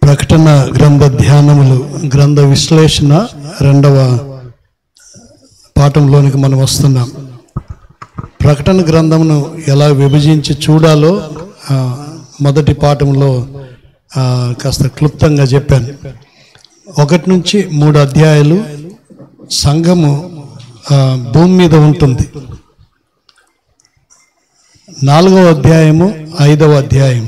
ప్రకటన గ్రంథ ధ్యానములు గ్రంథ విశ్లేషణ రెండవ పాఠంలోనికి మనం వస్తున్నాం. ప్రకటన గ్రంథమును ఎలా విభజించి చూడాలో మొదటి పాఠంలో కాస్త క్లుప్తంగా చెప్పాను. 1 నుంచి 3 అధ్యాయాలు సంఘము భూమి మీద ఉంటుంది. 4వ అధ్యాయము 5వ అధ్యాయం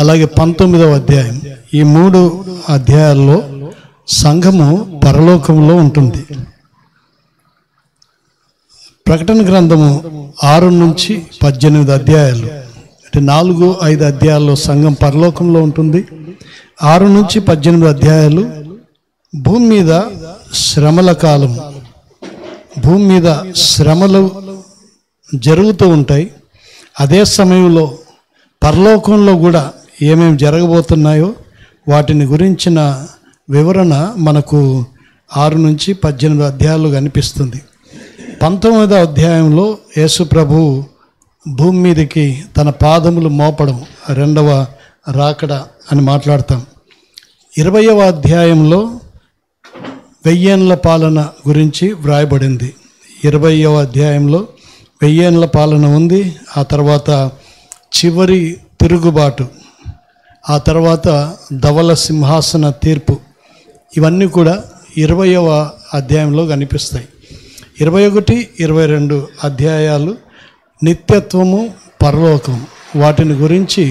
అలాగే 19వ అధ్యాయం, ఈ 3 అధ్యాయాల్లో సంఘము పరలోకంలో ఉంటుంది. ప్రకటన గ్రంథము 6 నుంచి 18 అధ్యాయాలు, అంటే 4-5 అధ్యాయాల్లో సంఘం పరలోకంలో ఉంటుంది. 6 నుంచి 18 అధ్యాయాలు భూమి మీద శ్రమల కాలం, భూమి మీద శ్రమలు జరుగుతూ ఉంటాయి. అదే సమయంలో పరలోకంలో కూడా ఏమేమి జరగబోతున్నాయో వాటిని గురించిన వివరణ మనకు 6 నుంచి 18 అధ్యాయాలు కనిపిస్తుంది. 19వ అధ్యాయంలో యేసు ప్రభు భూమి మీదకి తన పాదములు మోపడం, రెండవ రాకడ అని మాట్లాడతాం. 20వ అధ్యాయంలో 1000 ఏళ్ల పాలన గురించి వ్రాయబడింది. 20వ అధ్యాయంలో 1000 ఏళ్ల పాలన ఉంది. ఆ తర్వాత చివరి తిరుగుబాటు, ఆ తర్వాత ధవల సింహాసన తీర్పు, ఇవన్నీ కూడా 20వ అధ్యాయంలో కనిపిస్తాయి. 21, 22 అధ్యాయాలు నిత్యత్వము, పరలోకం, వాటిని గురించి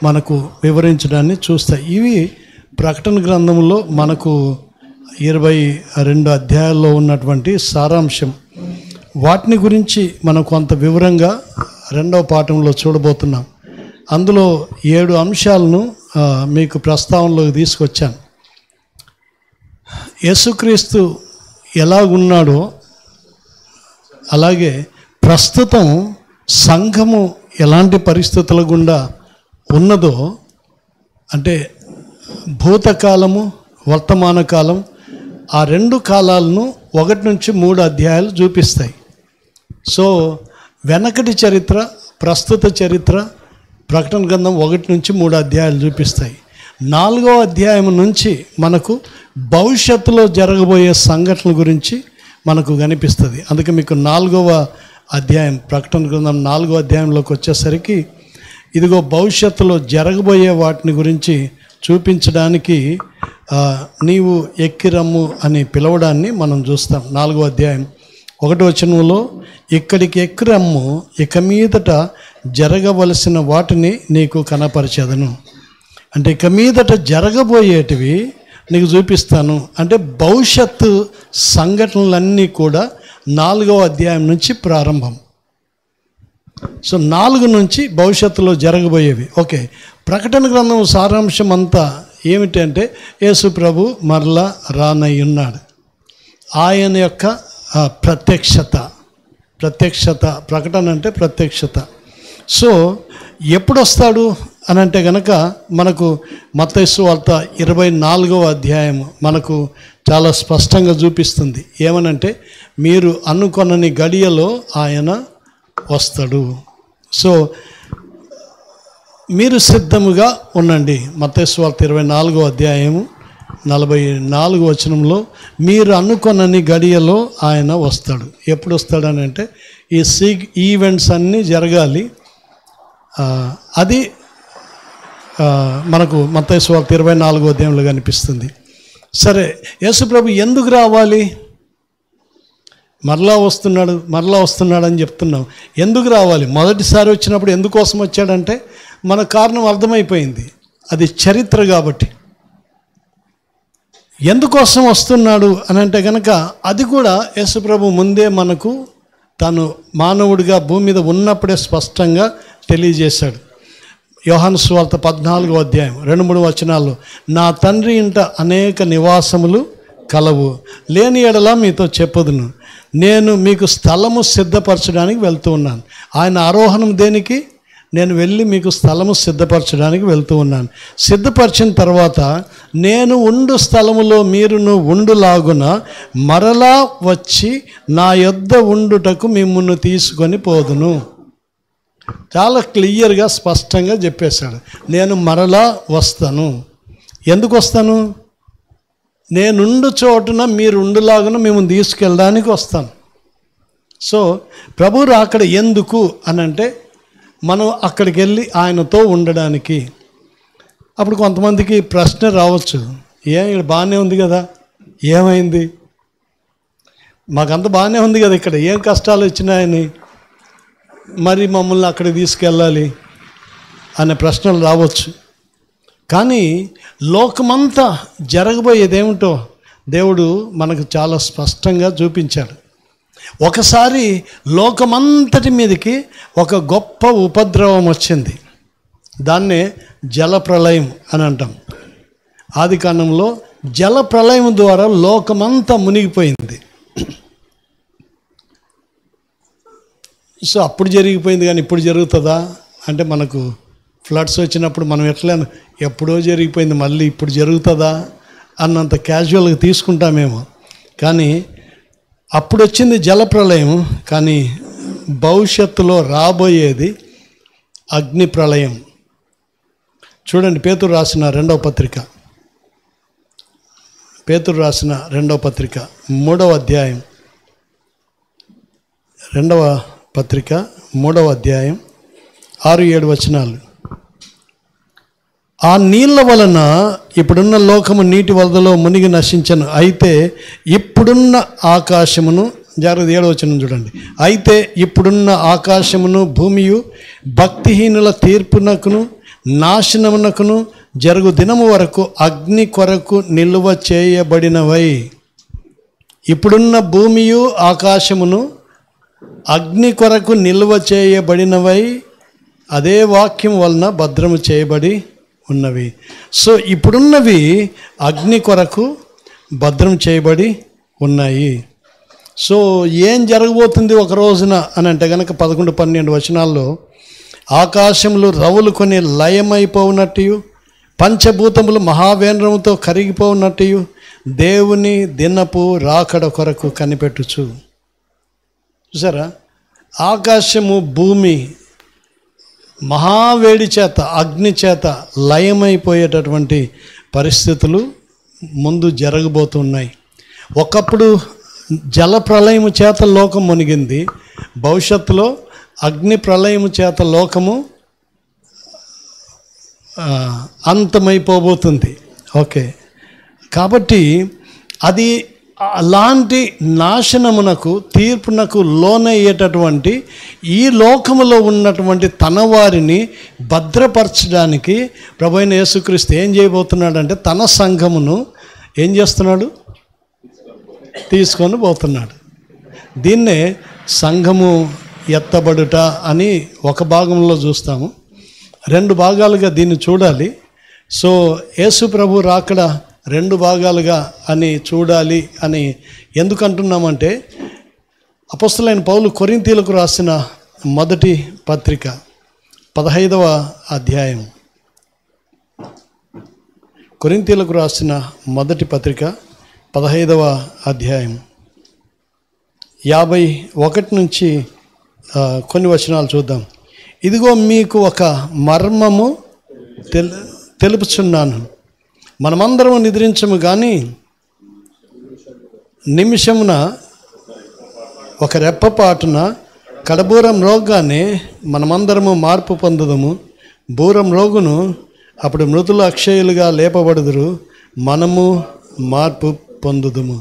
మనకు వివరించడాన్ని చూస్తాయి. ఇవి ప్రకటన గ్రంథంలో మనకు 22 అధ్యాయాల్లో ఉన్నటువంటి సారాంశం. వాటిని గురించి మనం కొంత వివరంగా 2వ పాఠంలో చూడబోతున్నాం. అందులో 7 అంశాలను మీకు ప్రస్తావనలోకి తీసుకొచ్చాను. యేసుక్రీస్తు ఎలాగున్నాడో అలాగే ప్రస్తుతం సంఘము ఎలాంటి పరిస్థితుల గుండా ఉన్నదో, అంటే భూతకాలము, వర్తమాన కాలం, ఆ 2 కాలాలను 1 నుంచి 3 అధ్యాయాలు చూపిస్తాయి. సో వెనకటి చరిత్ర, ప్రస్తుత చరిత్ర ప్రకటన గ్రంథం 1 నుంచి 3 అధ్యాయాలు చూపిస్తాయి. 4వ అధ్యాయం నుంచి మనకు భవిష్యత్తులో జరగబోయే సంఘటనల గురించి మనకు కనిపిస్తుంది. అందుకే మీకు 4వ అధ్యాయం, ప్రకటన గ్రంథం 4వ అధ్యాయంలోకి వచ్చేసరికి ఇదిగో భవిష్యత్తులో జరగబోయే వాటిని గురించి చూపించడానికి నీవు ఎక్కిరమ్ము అని పిలవడాన్ని మనం చూస్తాం. 4వ అధ్యాయం 1వ వచనంలో, ఇక్కడికి ఎక్కిరమ్ము, ఇక మీదట జరగవలసిన వాటిని నీకు కనపరిచెదను. అంటే ఇక మీదట జరగబోయేటివి నీకు చూపిస్తాను. అంటే భవిష్యత్తు సంఘటనలన్నీ కూడా 4వ అధ్యాయం నుంచి ప్రారంభం. సో 4 నుంచి భవిష్యత్తులో జరగబోయేవి. ఓకే, ప్రకటన గ్రంథం సారాంశం అంతా ఏమిటంటే యేసు ప్రభు మరలా రానయ్యున్నాడు. ఆయన యొక్క ప్రత్యక్షత, ప్రకటన అంటే ప్రత్యక్షత. సో ఎప్పుడు వస్తాడు అని అంటే కనుక మనకు మత్తయి సువార్త 24వ అధ్యాయం మనకు చాలా స్పష్టంగా చూపిస్తుంది. ఏమనంటే మీరు అనుకొనని గడియలో ఆయన వస్తాడు. సో మీరు సిద్ధముగా ఉండండి. మత్తయి సువార్త 24వ అధ్యాయము 44వ వచనంలో, మీరు అనుకొనని గడియలో ఆయన వస్తాడు. ఎప్పుడు వస్తాడని అంటే ఈ ఈవెంట్స్ అన్నీ జరగాలి. అది మనకు మత్తయి సువార్త 24వ అధ్యాయంలో కనిపిస్తుంది. సరే, యేసుప్రభు ఎందుకు రావాలి? మరలా వస్తున్నాడు అని చెప్తున్నాం. ఎందుకు రావాలి? మొదటిసారి వచ్చినప్పుడు ఎందుకోసం వచ్చాడంటే మన కారణం అర్థమైపోయింది, అది చరిత్ర కాబట్టి. ఎందుకోసం వస్తున్నాడు అని అంటే కనుక అది కూడా యేసుప్రభు ముందే మనకు తాను మానవుడిగా భూమి మీద ఉన్నప్పుడే స్పష్టంగా తెలియజేశాడు. యోహాను సువార్త 14వ అధ్యాయం 2-3 వచనాల్లో, నా తండ్రి ఇంట అనేక నివాసములు కలవు, లేని ఎడల మీతో చెప్పుదును, నేను మీకు స్థలము సిద్ధపరచడానికి వెళ్తూ ఉన్నాను. ఆయన ఆరోహణం దేనికి? నేను వెళ్ళి మీకు స్థలము సిద్ధపరచడానికి వెళ్తూ ఉన్నాను. సిద్ధపరిచిన తర్వాత నేను ఉండు స్థలములో మీరును ఉండులాగున మరలా వచ్చి నా యొద్ద ఉండుటకు మిమ్మును తీసుకొని పోదును. చాలా క్లియర్గా స్పష్టంగా చెప్పేశాడు, నేను మరలా వస్తాను. ఎందుకు వస్తాను? నేనుండు చోటున మీరుండులాగా మేము తీసుకెళ్ళడానికి వస్తాను. సో ప్రభు రాకడ ఎందుకు అని అంటే మనం అక్కడికి వెళ్ళి ఆయనతో ఉండడానికి. అప్పుడు కొంతమందికి ప్రశ్న రావచ్చు, ఇక్కడ బాగానే ఉంది కదా, ఏమైంది? మాకంత బాగానే ఉంది కదా, ఇక్కడ ఏం కష్టాలు వచ్చినాయని మరి మమ్మల్ని అక్కడికి తీసుకెళ్ళాలి అనే ప్రశ్నలు రావచ్చు. కానీ లోకమంతా జరగబోయేదేమిటో దేవుడు మనకు చాలా స్పష్టంగా చూపించాడు. ఒకసారి లోకమంతటి మీదకి ఒక గొప్ప ఉపద్రవం వచ్చింది. దాన్నే జలప్రళయం అని అంటాం. ఆదికాండంలో జలప్రళయం ద్వారా లోకమంతా మునిగిపోయింది. సో అప్పుడు జరిగిపోయింది కానీ ఇప్పుడు జరుగుతుందా అంటే, మనకు ఫ్లడ్స్ వచ్చినప్పుడు మనం ఎట్లా ఎప్పుడో జరిగిపోయింది మళ్ళీ ఇప్పుడు జరుగుతుందా అన్నంత క్యాజువల్గా తీసుకుంటామేమో. కానీ అప్పుడు వచ్చింది జలప్రళయం, కానీ భవిష్యత్తులో రాబోయేది అగ్ని ప్రళయం. చూడండి, పేతురు రాసిన రెండవ పత్రిక 3వ అధ్యాయం 6-7 వచనాలు. ఆ నీళ్ల వలన ఇప్పుడున్న లోకము నీటి వరదలో మునిగి నశించను. అయితే ఇప్పుడున్న ఆకాశమును 7వ వచనం చూడండి. అయితే ఇప్పుడున్న ఆకాశమును భూమియు భక్తిహీనుల తీర్పునకును నాశనమునకును జరుగు దినము వరకు అగ్ని కొరకు నిలువ చేయబడినవై. ఇప్పుడున్న భూమియు ఆకాశమును అగ్ని కొరకు నిల్వ చేయబడినవై, అదే వాక్యం వలన భద్రము చేయబడి ఉన్నవి. సో ఇప్పుడున్నవి అగ్ని కొరకు భద్రం చేయబడి ఉన్నాయి. సో ఏం జరగబోతుంది ఒక రోజున అని అంటే కనుక 11-12 వచనాల్లో ఆకాశములు రవులు కొని లయమైపోవునట్టు, పంచభూతములు మహావేంద్రముతో కరిగిపోవునట్టు దేవుని దినపు రాకడ కొరకు కనిపెట్టుచు. చూసారా, ఆకాశము భూమి మహావేడి చేత అగ్ని చేత లయమైపోయేటటువంటి పరిస్థితులు ముందు జరగబోతున్నాయి. ఒకప్పుడు జల ప్రళయము చేత లోకం మునిగింది, భవిష్యత్తులో అగ్ని ప్రళయము చేత లోకము అంతమైపోబోతుంది. ఓకే, కాబట్టి అది అలాంటి నాశనమునకు తీర్పునకు లోనయ్యేటటువంటి ఈ లోకములో ఉన్నటువంటి తన వారిని భద్రపరచడానికి ప్రభువైన యేసుక్రీస్తు ఏం చేయబోతున్నాడంటే తన సంఘమును ఏం చేస్తున్నాడు? తీసుకొని పోతున్నాడు. దీన్నే సంఘము ఎత్తబడుట అని ఒక భాగంలో చూస్తాము. 2 భాగాలుగా దీన్ని చూడాలి. సో యేసు ప్రభు రాకడ 2 భాగాలుగా అని చూడాలి అని ఎందుకు అంటున్నామంటే, అపొస్తలుడైన పౌలు కొరింథీయులకు రాసిన మొదటి పత్రిక 15వ అధ్యాయం, కొరింథీయులకు రాసిన మొదటి పత్రిక 15వ అధ్యాయం 51 నుంచి కొన్ని వచనాలు చూద్దాం. ఇదిగో మీకు ఒక మర్మము తెలుపుచున్నాను. మనమందరము నిద్రించము కానీ నిమిషమున ఒక రెప్పపాటున కడబూరం రోగానే మనమందరము మార్పు పొందుదము. బూరం రోగును అప్పుడు మృతులు అక్షయులుగా లేపబడుదురు, మనము మార్పు పొందుదుము.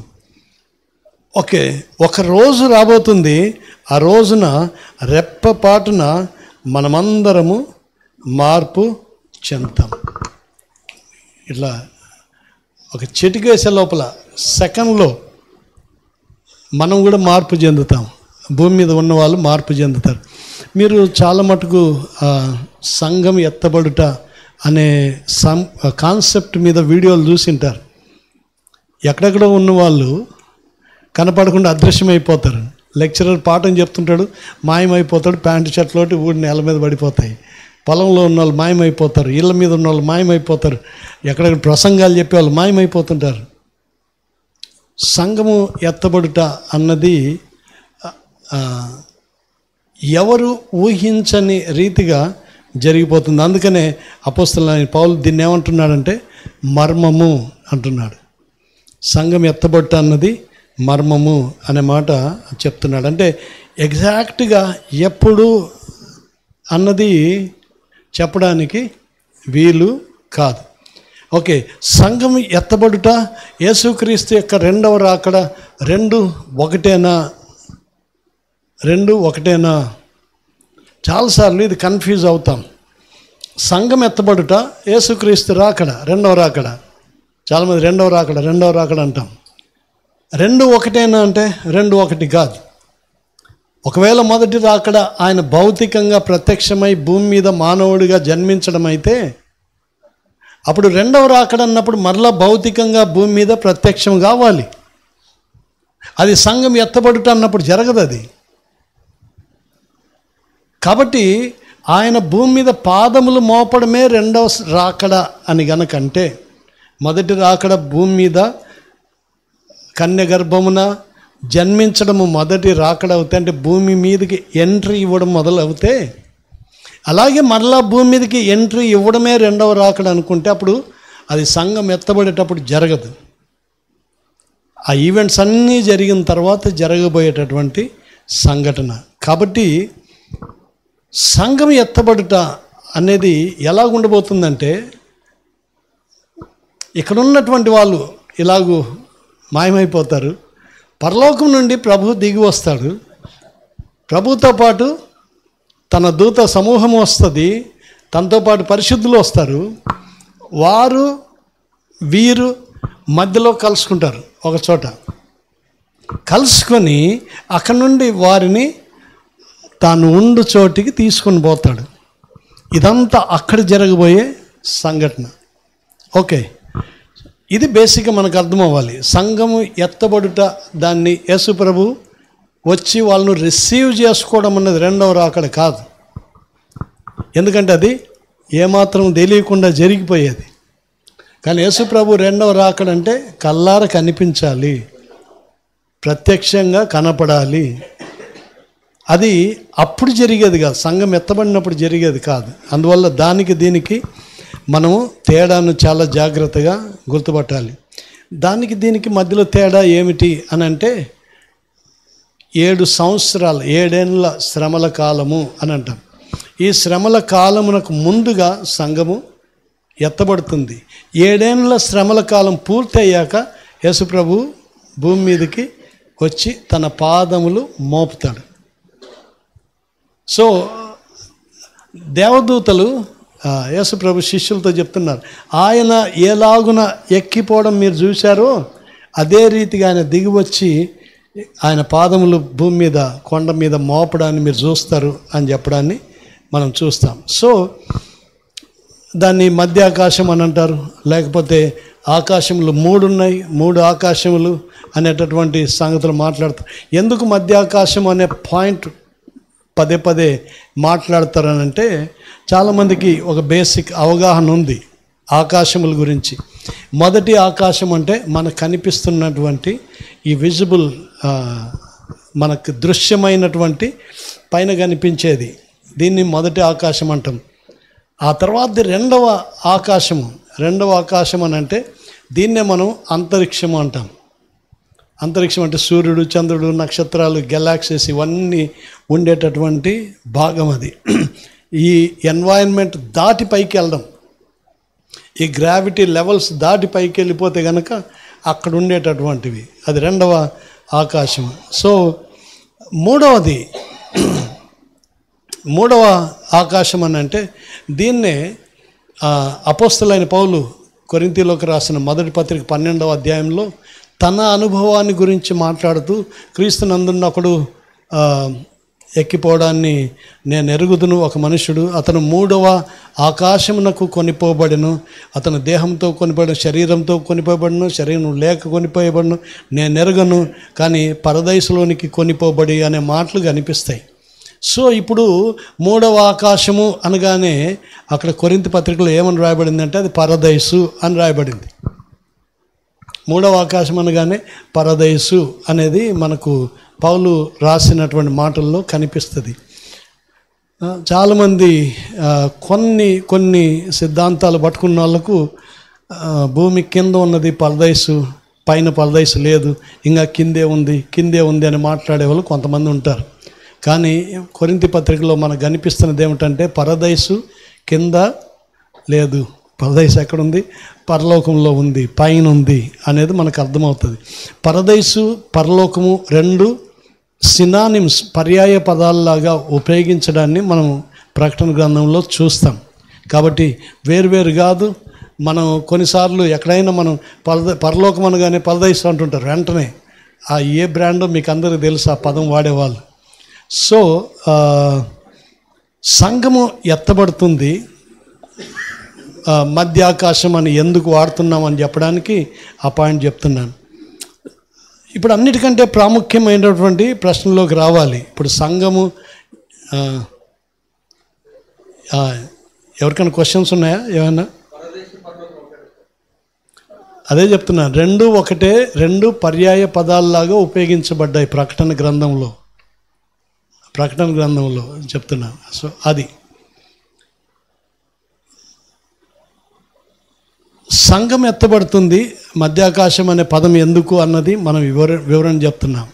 ఓకే, ఒక రోజు రాబోతుంది. ఆ రోజున రెప్పపాటున మనమందరము మార్పు చెందుతాం. ఇట్లా ఒక చిటికేసే లోపల సెకండ్లో మనం కూడా మార్పు చెందుతాం. భూమి మీద ఉన్న వాళ్ళు మార్పు చెందుతారు. మీరు చాలా మటుకు సంఘం ఎత్తబడుట అనే కాన్సెప్ట్ మీద వీడియోలు చూసింటారు. ఎక్కడెక్కడో ఉన్నవాళ్ళు కనపడకుండా అదృశ్యమైపోతారు. లెక్చరర్ పాఠం చెప్తుంటాడు, మాయమైపోతాడు, ప్యాంటు షర్ట్లోటి ఊడి నేల మీద పడిపోతాయి. పొలంలో ఉన్న వాళ్ళు మాయమైపోతారు, ఇళ్ళ మీద ఉన్న వాళ్ళు మాయమైపోతారు, ఎక్కడెక్కడ ప్రసంగాలు చెప్పే వాళ్ళు మాయమైపోతుంటారు. సంఘము ఎత్తబడుట అన్నది ఎవరు ఊహించని రీతిగా జరిగిపోతుంది. అందుకనే అపోస్తలుడైన పౌలు దీన్ని ఏమంటున్నాడంటే మర్మము అంటున్నాడు. సంఘం ఎత్తబట్ట అన్నది మర్మము అనే మాట చెప్తున్నాడు. అంటే ఎగ్జాక్ట్గా ఎప్పుడు అన్నది చెప్పడానికి వీలు కాదు. ఓకే, సంఘం ఎత్తబడుట యేసుక్రీస్తు యొక్క రెండవ రాకడ రెండు ఒకటేనా? చాలాసార్లు ఇది కన్ఫ్యూజ్ అవుతాం. సంఘం ఎత్తబడుట యేసుక్రీస్తు రాకడ రెండవ రాకడ. చాలామంది రెండవ రాకడ అంటాం. రెండు ఒకటేనా అంటే రెండు ఒకటి కాదు. ఒకవేళ మొదటి రాకడ ఆయన భౌతికంగా ప్రత్యక్షమై భూమి మీద మానవుడిగా జన్మించడం అయితే, అప్పుడు రెండవ రాకడ అన్నప్పుడు మరలా భౌతికంగా భూమి మీద ప్రత్యక్షం కావాలి. అది సంఘం ఎత్తబడుట అన్నప్పుడు జరగదు అది. కాబట్టి ఆయన భూమి మీద పాదములు మోపడమే రెండవ రాకడ అని గనకంటే, మొదటి రాకడ భూమి మీద కన్య గర్భమున జన్మించడము మొదటి రాకడ అవుతే, అంటే భూమి మీదకి ఎంట్రీ ఇవ్వడం మొదలవుతే, అలాగే మరలా భూమి మీదకి ఎంట్రీ ఇవ్వడమే రెండవ రాకడ అనుకుంటే అప్పుడు అది సంఘం ఎత్తబడేటప్పుడు జరగదు. ఆ ఈవెంట్స్ అన్నీ జరిగిన తర్వాత జరగబోయేటటువంటి సంఘటన. కాబట్టి సంఘం ఎత్తబడుట అనేది ఎలా ఉండబోతుందంటే, ఇక్కడ ఉన్నటువంటి వాళ్ళు ఇలాగూ మాయమైపోతారు. పరలోకం నుండి ప్రభు దిగి వస్తాడు. ప్రభుతో పాటు తన దూత సమూహం వస్తుంది, తనతో పాటు పరిశుద్ధులు వస్తారు. వీరు మధ్యలో కలుసుకుంటారు, ఒక చోట కలుసుకొని అక్కడి నుండి వారిని తాను ఉండు చోటికి తీసుకొని పోతాడు. ఇదంతా అక్కడ జరగబోయే సంఘటన. ఓకే, ఇది బేసిక్గా మనకు అర్థం అవ్వాలి. సంఘము ఎత్తబడుట, దాన్ని యేసు ప్రభు వచ్చి వాళ్ళను రిసీవ్ చేసుకోవడం అన్నది రెండవ రాకడ కాదు. ఎందుకంటే అది ఏమాత్రం తెలియకుండా జరిగిపోయేది. కానీ యేసు ప్రభు రెండవ రాకడ అంటే కల్లార కనిపించాలి, ప్రత్యక్షంగా కనపడాలి. అది అప్పుడు జరిగేది కాదు, సంఘం ఎత్తబడినప్పుడు జరిగేది కాదు. అందువల్ల దానికి దీనికి మనము తేడాను చాలా జాగ్రత్తగా గుర్తుపట్టాలి. దానికి దీనికి మధ్యలో తేడా ఏమిటి అని అంటే, 7 సంవత్సరాలు 7 ఏళ్ళ శ్రమల కాలము అని అంటాం. ఈ శ్రమల కాలమునకు ముందుగా సంఘము ఎత్తబడుతుంది. 7 ఏళ్ళ శ్రమల కాలం పూర్తయ్యాక యేసుప్రభు భూమి మీదకి వచ్చి తన పాదములు మోపుతాడు. సో దేవదూతలు యేసుప్రభు శిష్యులతో చెప్తున్నారు, ఆయన ఎలాగున ఎక్కిపోవడం మీరు చూశారో అదే రీతిగా ఆయన దిగి వచ్చి ఆయన పాదములు భూమి మీద కొండ మీద మోపడాన్ని మీరు చూస్తారు అని చెప్పడాన్ని మనం చూస్తాం. సో దాన్ని మధ్య ఆకాశం అని అంటారు, లేకపోతే ఆకాశములు 3 ఉన్నాయి, 3 ఆకాశములు అనేటటువంటి సంగతులు మాట్లాడతారు. ఎందుకు మధ్య ఆకాశం అనే పాయింట్ పదే మాట్లాడతారనంటే, చాలామందికి ఒక బేసిక్ అవగాహన ఉంది ఆకాశముల గురించి. మొదటి ఆకాశం అంటే మనకు కనిపిస్తున్నటువంటి ఈ విజిబుల్, మనకు దృశ్యమైనటువంటి పైన కనిపించేది, దీన్ని మొదటి ఆకాశం అంటాం. ఆ తర్వాత రెండవ ఆకాశం అని అంటే దీన్నే మనం అంతరిక్షము అంటాం. అంతరిక్షం అంటే సూర్యుడు, చంద్రుడు, నక్షత్రాలు, గెలాక్సీస్ ఇవన్నీ ఉండేటటువంటి భాగం అది. ఈ ఎన్వైరన్మెంట్ దాటి పైకి వెళ్ళడం, ఈ గ్రావిటీ లెవెల్స్ దాటి పైకి వెళ్ళిపోతే కనుక అక్కడ ఉండేటటువంటివి, అది రెండవ ఆకాశం. సో మూడవ ఆకాశం అని అంటే దీన్నే అపోస్తలుడైన పౌలు కొరింథీయులకు రాసిన మొదటి పత్రిక 12వ అధ్యాయంలో తన అనుభవాన్ని గురించి మాట్లాడుతూ, క్రీస్తునందున్న ఒకడు ఎక్కిపోవడాన్ని నేను ఎరుగుదును, ఒక మనుషుడు అతను 3వ ఆకాశమునకు కొనిపోబడెను, అతను దేహంతో కొనిపోబడిన, శరీరంతో కొనిపోబడను, శరీరం లేక కొనిపోయబడను, నేను ఎరగను, కానీ పరదైసులోనికి కొనిపోబడి అనే మాటలు కనిపిస్తాయి. సో ఇప్పుడు 3వ ఆకాశము అనగానే అక్కడ కొరింథీ పత్రికలో ఏమని రాయబడిందంటే అది పరదైసు అని రాయబడింది. 3వ ఆకాశం అనగానే పరదైసు అనేది మనకు పౌలు రాసినటువంటి మాటల్లో కనిపిస్తుంది. చాలామంది కొన్ని సిద్ధాంతాలు పట్టుకున్న వాళ్ళకు భూమి కింద ఉన్నది పరదైసు, పైన పరదైసు లేదు, ఇంకా కిందే ఉంది అని మాట్లాడే వాళ్ళు కొంతమంది ఉంటారు. కానీ కొరింథీ పత్రికలో మనకు కనిపిస్తున్నది ఏమిటంటే పరదైసు కింద లేదు, పరదైసు ఎక్కడుంది? పరలోకంలో ఉంది, పైన ఉంది అనేది మనకు అర్థమవుతుంది. పరదైసు పరలోకము రెండు సినానిమ్స్, పర్యాయ పదాలలాగా ఉపయోగించడాన్ని మనం ప్రకటన గ్రంథంలో చూస్తాం. కాబట్టి వేరువేరు కాదు. మనం కొన్నిసార్లు ఎక్కడైనా మనం పరలోకం అనగానే పరదైసు అంటుంటారు వెంటనే. ఆ ఏ బ్రాండో మీకు అందరికీ తెలుసు ఆ పదం వాడేవాళ్ళు. సో సంఘము ఎత్తబడుతుంది, మధ్యాకాశం అని ఎందుకు వాడుతున్నామని చెప్పడానికి ఆ పాయింట్ చెప్తున్నాను. ఇప్పుడు అన్నిటికంటే ప్రాముఖ్యమైనటువంటి ప్రశ్నలోకి రావాలి. ఇప్పుడు సంఘము, ఎవరికైనా క్వశ్చన్స్ ఉన్నాయా ఏమైనా? అదే చెప్తున్నాను, రెండు ఒకటే, రెండు పర్యాయ పదాలలాగా ఉపయోగించబడ్డాయి ప్రకటన గ్రంథంలో చెప్తున్నాను. సో అది సంఘం ఎత్తబడుతుంది, మధ్యాకాశం అనే పదం ఎందుకు అన్నది మనం వివరణ చెప్తున్నాం.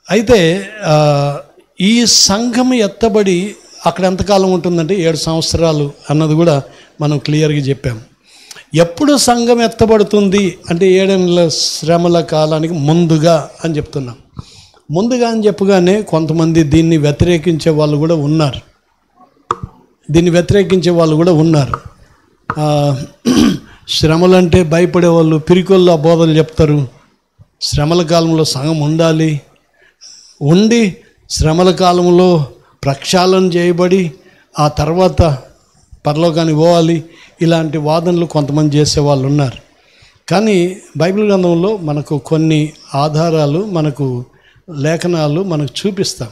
అయితే ఈ సంఘం ఎత్తబడి అక్కడ ఎంతకాలం ఉంటుందంటే 7 సంవత్సరాలు అన్నది కూడా మనం క్లియర్గా చెప్పాం. ఎప్పుడు సంఘం ఎత్తబడుతుంది అంటే 7 ఏళ్ళ శ్రమల కాలానికి ముందుగా అని చెప్తున్నాం. ముందుగా అని చెప్పగానే కొంతమంది దీన్ని వ్యతిరేకించే వాళ్ళు కూడా ఉన్నారు. శ్రమలంటే భయపడేవాళ్ళు, పిరికొల్లు ఆ బోధలు చెప్తారు. శ్రమల కాలంలో సంఘం ఉండి శ్రమల కాలంలో ప్రక్షాళన చేయబడి ఆ తర్వాత పరలోకానికి పోవాలి, ఇలాంటి వాదనలు కొంతమంది చేసేవాళ్ళు ఉన్నారు. కానీ బైబిల్ గ్రంథంలో మనకు కొన్ని ఆధారాలు, మనకు లేఖనాలు మనకు చూపిస్తాం.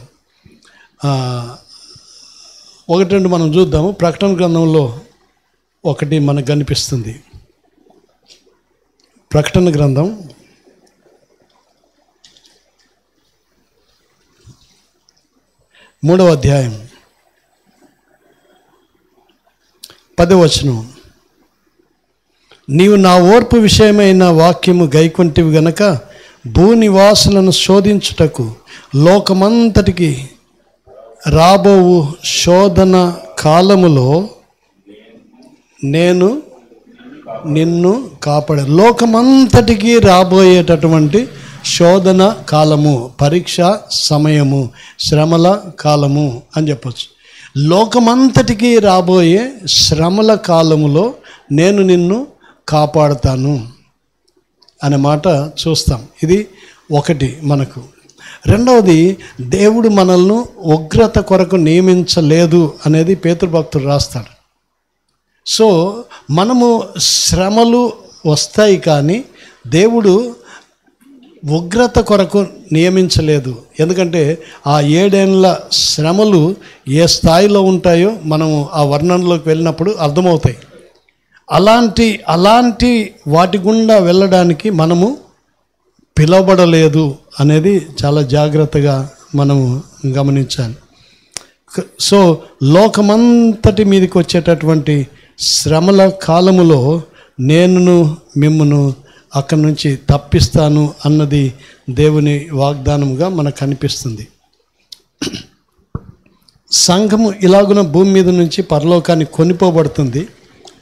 1-2 మనం చూద్దాము. ప్రకటన గ్రంథంలో ఒకటి మనకు కనిపిస్తుంది. ప్రకటన గ్రంథం 3వ అధ్యాయం 10వ వచనం. నీవు నా ఓర్పు విషయమైన వాక్యము గైకొంటివి గనక భూనివాసులను శోధించుటకు లోకమంతటికి రాబోవు శోధన కాలములో నేను నిన్ను కాపాడే. లోకమంతటికి రాబోయేటటువంటి శోధన కాలము, పరీక్ష సమయము, శ్రమల కాలము అని చెప్పచ్చు. లోకమంతటికి రాబోయే శ్రమల కాలములో నేను నిన్ను కాపాడుతాను అనే మాట చూస్తాం. ఇది ఒకటి మనకు. రెండవది, దేవుడు మనల్ని ఉగ్రత కొరకు నియమించలేదు అనేది పేతురు భక్తుడు రాస్తాడు. సో మనము శ్రమలు వస్తాయి కానీ దేవుడు ఉగ్రత కొరకు నియమించలేదు. ఎందుకంటే ఆ 7 ఏళ్ళ శ్రమలు ఏ స్థాయిలో ఉంటాయో మనం ఆ వర్ణనలోకి వెళ్ళినప్పుడు అర్థమవుతాయి. అలాంటి వాటి గుండా వెళ్ళడానికి మనము పిలవబడలేదు అనేది చాలా జాగ్రత్తగా మనము గమనించాలి. సో లోకమంతటి మీదకి వచ్చేటటువంటి శ్రమల కాలములో నేను మిమ్మును అక్కడి నుంచి తప్పిస్తాను అన్నది దేవుని వాగ్దానముగా మనకు కనిపిస్తుంది. సంఘము ఇలాగున భూమి మీద నుంచి పరలోకానికి కొనిపోబడుతుంది,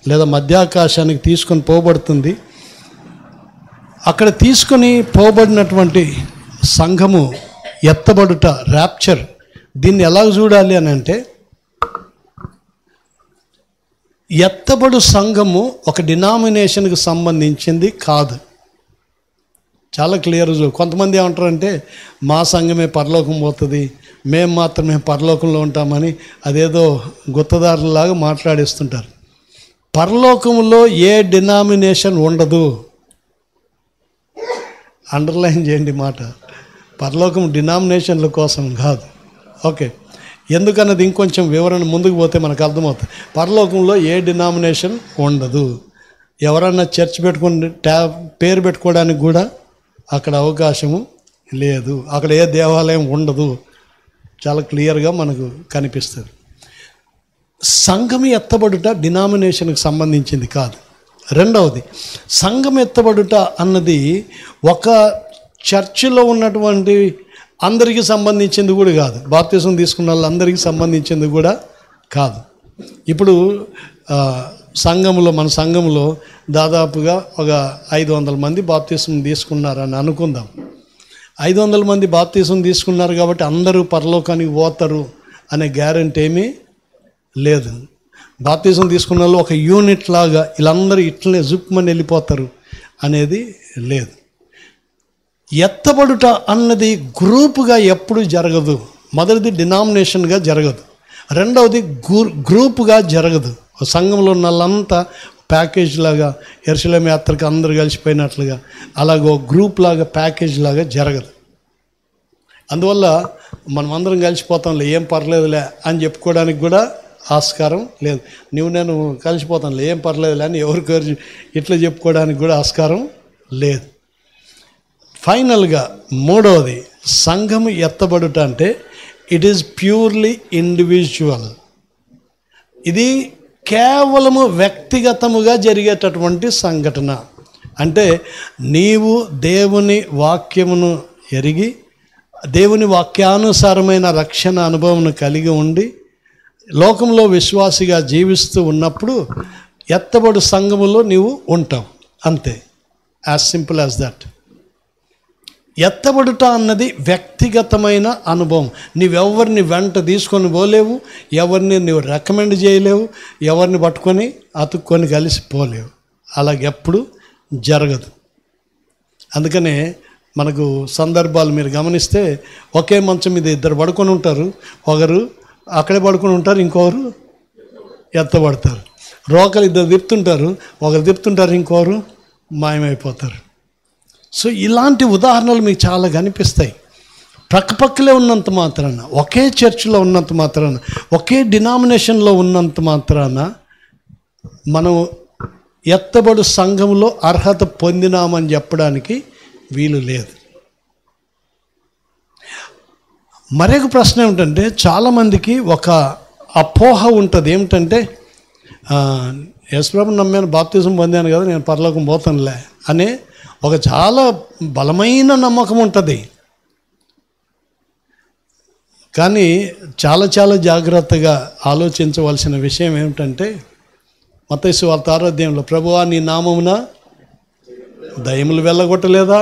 లేదా మధ్యాకాశానికి తీసుకొని పోబడుతుంది. అక్కడ తీసుకొని పోబడినటువంటి సంఘము ఎత్తబడుట, ర్యాప్చర్, దీన్ని ఎలా చూడాలి అని అంటే, ఎత్తబడు సంఘము ఒక డినామినేషన్కి సంబంధించింది కాదు. చాలా క్లియర్. కొంతమంది ఏమంటారంటే మా సంఘమే పరలోకం పోతుంది, మేము మాత్రమే పరలోకంలో ఉంటామని అదేదో గుత్తదారులాగా మాట్లాడిస్తుంటారు. పరలోకంలో ఏ డినామినేషన్ ఉండదు. అండర్లైన్ చేయండి మాట. పరలోకం డినామినేషన్ల కోసం కాదు. ఓకే, ఎందుకన్నది ఇంకొంచెం వివరణ ముందుకు పోతే మనకు అర్థమవుతుంది. పరలోకంలో ఏ డినామినేషన్ ఉండదు. ఎవరన్నా చర్చ్ పెట్టుకుని పేరు పెట్టుకోవడానికి కూడా అక్కడ అవకాశము లేదు. అక్కడ ఏ దేవాలయం ఉండదు. చాలా క్లియర్గా మనకు కనిపిస్తుంది. సంఘం ఎత్తబడుట డినామినేషన్కి సంబంధించింది కాదు. రెండవది, సంఘం ఎత్తబడుట అన్నది ఒక చర్చిలో ఉన్నటువంటి అందరికీ సంబంధించింది కూడా కాదు. బాప్తిసం తీసుకున్న వాళ్ళందరికీ సంబంధించింది కూడా కాదు. ఇప్పుడు సంఘంలో, మన సంఘంలో దాదాపుగా ఒక 500 మంది బాప్తిసం తీసుకున్నారని అనుకుందాం. 500 మంది బాప్తిసం తీసుకున్నారు కాబట్టి అందరూ పరలోకానికి పోతారు అనే గ్యారెంటీ ఏమీ లేదు. బాప్తిసం తీసుకున్న వాళ్ళు ఒక యూనిట్ లాగా వీళ్ళందరూ ఇట్లనే జుప్మని వెళ్ళిపోతారు అనేది లేదు. ఎత్తబడుట అన్నది గ్రూపుగా ఎప్పుడు జరగదు. మొదటిది డినామినేషన్గా జరగదు. రెండవది గ్రూపుగా జరగదు. సంఘంలో ఉన్న వాళ్ళంతా ప్యాకేజ్ లాగా యెరూషలేము యాత్రకు అందరూ కలిసిపోయినట్లుగా అలాగో గ్రూప్ లాగా ప్యాకేజ్ లాగా జరగదు. అందువల్ల మనం అందరం కలిసిపోతాంలే, ఏం పర్లేదులే అని చెప్పుకోవడానికి కూడా ఆస్కారం లేదు. నేను కలిసిపోతానులే, ఏం పర్లేదులే అని ఎవరికొరు ఇట్లా చెప్పుకోవడానికి కూడా ఆస్కారం లేదు. ఫైనల్గా మూడవది, సంఘము ఎత్తబడుట అంటే ఇట్ ఈజ్ ప్యూర్లీ ఇండివిజువల్. ఇది కేవలము వ్యక్తిగతముగా జరిగేటటువంటి సంఘటన. అంటే నీవు దేవుని వాక్యమును ఎరిగి దేవుని వాక్యానుసారమైన రక్షణ అనుభవం కలిగి ఉండి లోకంలో విశ్వాసిగా జీవిస్తూ ఉన్నప్పుడు ఎత్తబడు సంఘములో నీవు ఉంటావు. అంతే, యాజ్ సింపుల్ యాజ్ దట్. ఎత్తబడుట అన్నది వ్యక్తిగతమైన అనుభవం. నీవెవరిని వెంట తీసుకొని పోలేవు, ఎవరిని నువ్వు రికమెండ్ చేయలేవు, ఎవరిని పట్టుకొని అతుక్కొని కలిసిపోలేవు. అలాగెప్పుడు జరగదు. అందుకనే మనకు సందర్భాలు మీరు గమనిస్తే ఒకే మంచం మీద ఇద్దరు పడుకొని ఉంటారు. ఒకరు అక్కడే పడుకొని ఉంటారు, ఇంకొకరు ఎత్తబడతారు. రోకలు ఇద్దరు తిప్పుతుంటారు, ఒకరు తిప్పుతుంటారు, ఇంకొకరు మాయమైపోతారు. సో ఇలాంటి ఉదాహరణలు మీకు చాలా కనిపిస్తాయి. పక్కపక్కలే ఉన్నంత మాత్రాన, ఒకే చర్చిలో ఉన్నంత మాత్రాన, ఒకే డినామినేషన్లో ఉన్నంత మాత్రాన మనం ఎత్తబడు సంఘంలో అర్హత పొందినామని చెప్పడానికి వీలు లేదు. మరొక ప్రశ్న ఏమిటంటే, చాలామందికి ఒక అపోహ ఉంటుంది. ఏమిటంటే, యేసుప్రభుని నమ్మాను, బాప్తిజం పొందాను కదా, నేను పరలోకం పోతానులే అనే ఒక చాలా బలమైన నమ్మకం ఉంటుంది. కానీ చాలా చాలా జాగ్రత్తగా ఆలోచించవలసిన విషయం ఏమిటంటే, మత్తయి సువార్త 6వ అధ్యాయంలో ప్రభువా నీ నామమున దయ్యములు వెళ్ళగొట్టలేదా,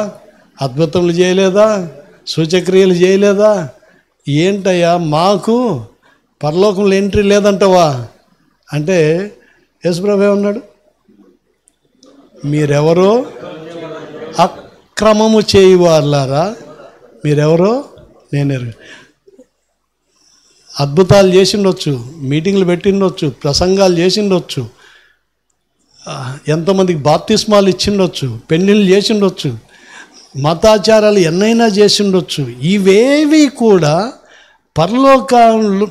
అద్భుతములు చేయలేదా, సూచక్రియలు చేయలేదా, ఏంటయ్యా మాకు పరలోకంలో ఎంట్రీ లేదంటవా అంటే యేసుప్రభు ఏమన్నాడు? మీరెవరో అక్రమము చేయవారులారా, మీరెవరో నేను అద్భుతాలు చేసిండొచ్చు, మీటింగ్లు పెట్టిండొచ్చు, ప్రసంగాలు చేసిండొచ్చు, ఎంతోమందికి బాప్తిస్మాలు ఇచ్చిండొచ్చు, పెళ్ళిళ్ళు చేసిండొచ్చు, మతాచారాలు ఎన్నైనా చేసిండొచ్చు. ఇవేవి కూడా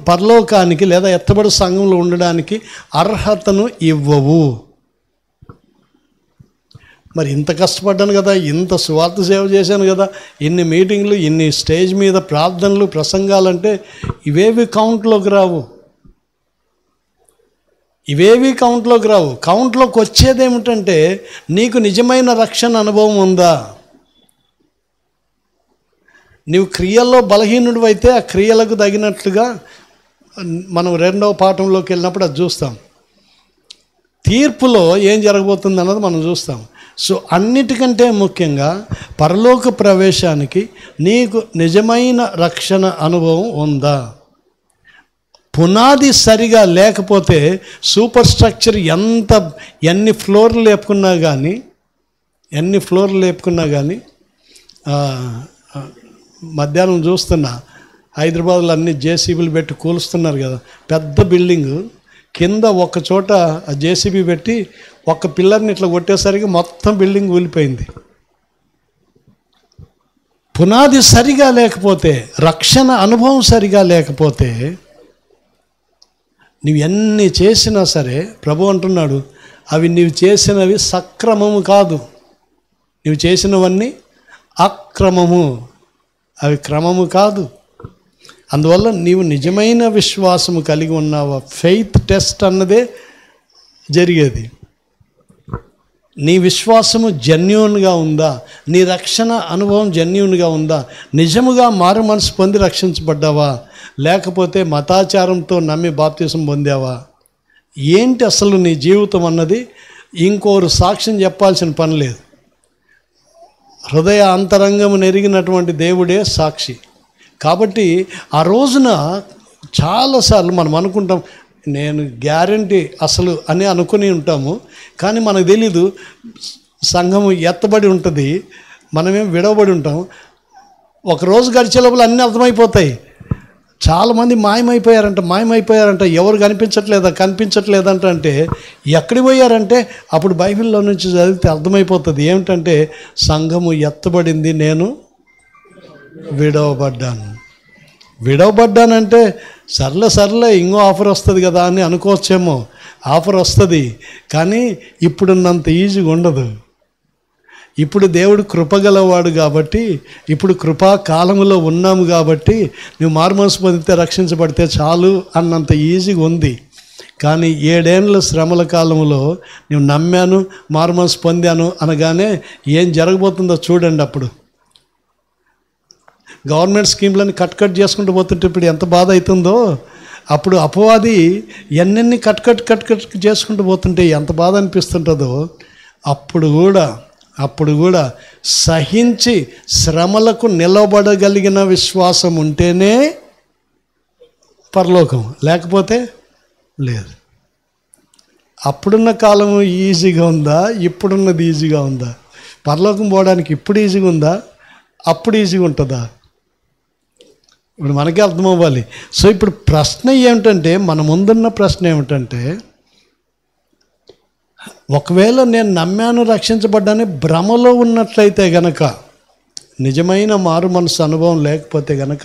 పరలోకానికి లేదా ఎత్తబడి సంఘంలో ఉండడానికి అర్హతను ఇవ్వవు. మరి ఇంత కష్టపడ్డాను కదా, ఇంత స్వార్థ సేవ చేశాను కదా, ఇన్ని మీటింగ్లు, ఇన్ని స్టేజ్ మీద ప్రార్థనలు, ప్రసంగాలంటే ఇవేవి కౌంట్లోకి రావు. ఇవేవి కౌంట్లోకి రావు. కౌంట్లోకి వచ్చేది ఏమిటంటే, నీకు నిజమైన రక్షణ అనుభవం ఉందా? నీవు క్రియల్లో బలహీనుడు అయితే ఆ క్రియలకు తగినట్లుగా మనం 2వ పాఠంలోకి వెళ్ళినప్పుడు అది చూస్తాం. తీర్పులో ఏం జరగబోతుంది అన్నది మనం చూస్తాం. సో అన్నిటికంటే ముఖ్యంగా పరలోక ప్రవేశానికి నీకు నిజమైన రక్షణ అనుభవం ఉందా? పునాది సరిగా లేకపోతే సూపర్ స్ట్రక్చర్ ఎన్ని ఫ్లోర్లు లేపుకున్నా కానీ మధ్యాహ్నం చూస్తున్నా హైదరాబాద్లో అన్ని జేసీబీలు పెట్టి కూలుస్తున్నారు కదా, పెద్ద బిల్డింగు కింద ఒక చోట జేసీబీ పెట్టి ఒక్క పిల్లర్ని ఇట్లా కొట్టేసరికి మొత్తం బిల్డింగ్ కూలిపోయింది. పునాది సరిగా లేకపోతే, రక్షణ అనుభవం సరిగా లేకపోతే నువ్వు ఎన్ని చేసినా సరే, ప్రభు అంటున్నాడు అవి నీవు చేసినవి సక్రమము కాదు, నువ్వు చేసినవన్నీ అక్రమము, అవి క్రమము కాదు. అందువల్ల నీవు నిజమైన విశ్వాసము కలిగి ఉన్నావా? ఫెయిత్ టెస్ట్ అన్నదే జరిగేది. నీ విశ్వాసము జెన్యూన్గా ఉందా? నీ రక్షణ అనుభవం జెన్యూన్గా ఉందా? నిజముగా మారు మనసు పొంది రక్షించబడ్డావా? లేకపోతే మతాచారంతో నమ్మి బాప్తిసం పొందావా? ఏంటి అసలు నీ జీవితం అన్నది ఇంకోరు సాక్ష్యం చెప్పాల్సిన పని లేదు. హృదయ అంతరంగము నెరిగినటువంటి దేవుడే సాక్షి. కాబట్టి ఆ రోజున చాలాసార్లు మనం అనుకుంటాం, నేను గ్యారంటీ అసలు అని అనుకుని ఉంటాము. కానీ మనకు తెలీదు, సంఘము ఎత్తబడి ఉంటుంది, మనమేం విడవబడి ఉంటాం. ఒకరోజు గడిచే లోపల అన్నీ అర్థమైపోతాయి. చాలామంది మాయమైపోయారంట. ఎవరు కనిపించట్లేదంట. అంటే ఎక్కడికి పోయారంటే అప్పుడు బైబిల్లో నుంచి చదివితే అర్థమైపోతుంది. ఏమిటంటే సంఘము ఎత్తబడింది, నేను విడవబడ్డానంటే సర్లే ఇంకో ఆఫర్ వస్తుంది కదా అని అనుకోవచ్చేమో. ఆఫర్ వస్తుంది, కానీ ఇప్పుడున్నంత ఈజీగా ఉండదు. ఇప్పుడు దేవుడు కృపగలవాడు కాబట్టి, ఇప్పుడు కృపా కాలములో ఉన్నాము కాబట్టి నువ్వు మారుమనసు పొందితే రక్షించబడితే చాలు అన్నంత ఈజీగా ఉంది. కానీ 7 ఏళ్ళ శ్రమల కాలంలో నువ్వు నమ్మాను, మారుమనసు పొందాను అనగానే ఏం జరగబోతుందో చూడండి. అప్పుడు గవర్నమెంట్ స్కీమ్లని కట్ చేసుకుంటూ పోతుంటే ఇప్పుడు ఎంత బాధ అవుతుందో, అప్పుడు అపవాది ఎన్నెన్ని కట్ చేసుకుంటూ పోతుంటే ఎంత బాధ అనిపిస్తుంటుందో. అప్పుడు కూడా సహించి శ్రమలకు నిలబడగలిగిన విశ్వాసం ఉంటేనే పరలోకం, లేకపోతే లేదు. అప్పుడున్న కాలం ఈజీగా ఉందా? ఇప్పుడున్నది ఈజీగా ఉందా? పరలోకం పోవడానికి ఇప్పుడు ఈజీగా ఉందా? అప్పుడు ఈజీగా ఉంటుందా? ఇప్పుడు మనకే అర్థమవ్వాలి. సో ఇప్పుడు ప్రశ్న ఏమిటంటే, మన ముందున్న ప్రశ్న ఏమిటంటే, ఒకవేళ నేను నమ్మాను, రక్షించబడ్డాను భ్రమలో ఉన్నట్లయితే గనక, నిజమైన మారు మనసు అనుభవం లేకపోతే గనక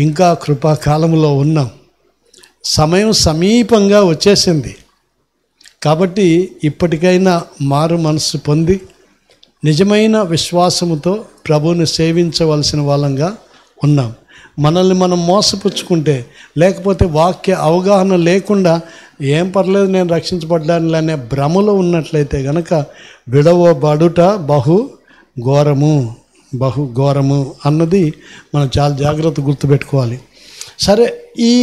ఇంకా కృపాకాలంలో ఉన్నాం. సమయం సమీపంగా వచ్చేసింది. కాబట్టి ఇప్పటికైనా మారు మనసు పొంది నిజమైన విశ్వాసముతో ప్రభువుని సేవించవలసిన వాళ్ళంగా ఉన్నాం. మనల్ని మనం మోసపుచ్చుకుంటే, లేకపోతే వాక్య అవగాహన లేకుండా ఏం పర్లేదు నేను రక్షించబడ్డాను అనే భ్రమలో ఉన్నట్లయితే గనక విడవబడుట బహు ఘోరము అన్నది మనం చాలా జాగ్రత్త గుర్తుపెట్టుకోవాలి. సరే, ఈ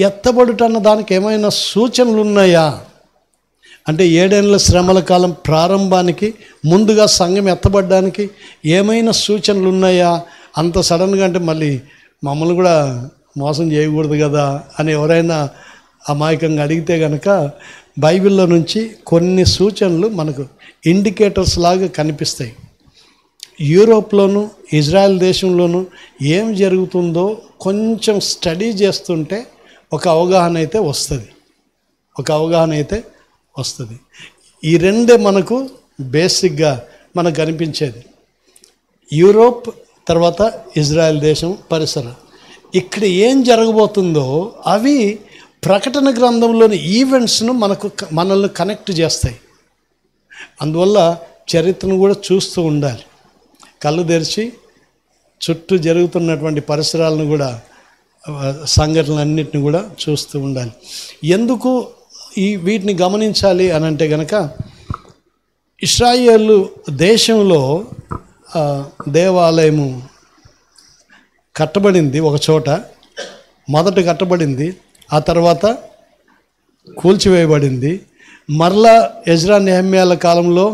ఎత్తబడుట అన్న దానికి ఏమైనా సూచనలు ఉన్నాయా అంటే 7 ఏళ్ళ శ్రమల కాలం ప్రారంభానికి ముందుగా సంఘం ఎత్తబడ్డానికి ఏమైనా సూచనలు ఉన్నాయా? అంత సడన్గా అంటే మళ్ళీ మమ్మల్ని కూడా మోసం చేయకూడదు కదా అని ఎవరైనా అమాయకంగా అడిగితే కనుక బైబిల్లో నుంచి కొన్ని సూచనలు మనకు ఇండికేటర్స్ లాగా కనిపిస్తాయి. యూరోప్లోను ఇజ్రాయెల్ దేశంలోనూ ఏం జరుగుతుందో కొంచెం స్టడీ చేస్తుంటే ఒక అవగాహన అయితే వస్తుంది. ఈ రెండే మనకు బేసిక్గా మనకు కనిపించేది. యూరోప్ తర్వాత ఇజ్రాయెల్ దేశం పరిసరం. ఇక్కడ ఏం జరగబోతుందో అవి ప్రకటన గ్రంథంలోని ఈవెంట్స్ను మనల్ని కనెక్ట్ చేస్తాయి. అందువల్ల చరిత్రను కూడా చూస్తూ ఉండాలి. కళ్ళు తెరిచి చుట్టూ జరుగుతున్నటువంటి పరిసరాలను కూడా, సంఘటనలన్నింటిని కూడా చూస్తూ ఉండాలి. ఎందుకు వీటిని గమనించాలి అని అంటే కనుక, ఇశ్రాయేలు దేశంలో దేవాలయము కట్టబడింది ఒక చోట, మొదట కట్టబడింది, ఆ తర్వాత కూల్చివేయబడింది. మరలా ఎజ్రా నెహెమ్యాల కాలంలో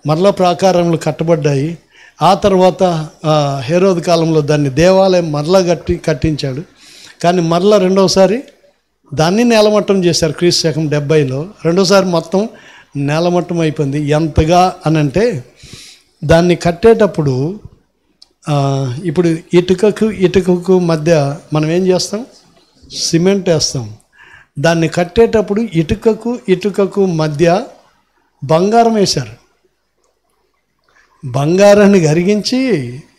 మరలా ప్రాకారములు కట్టబడ్డాయి. ఆ తర్వాత హెరోదు కాలంలో దాన్ని దేవాలయం మరలా కట్టించాడు. కానీ మరలా రెండవసారి దాన్ని నేలమట్టం చేశారు. క్రీస్తు శకం 70లో రెండోసారి మొత్తం నేలమట్టం అయిపోయింది. ఎంతగా అనంటే దాన్ని కట్టేటప్పుడు ఇప్పుడు ఇటుకకు మధ్య మనం ఏం చేస్తాం? సిమెంట్ వేస్తాం. దాన్ని కట్టేటప్పుడు ఇటుకకు మధ్య బంగారం వేశారు. బంగారాన్ని కరిగించి,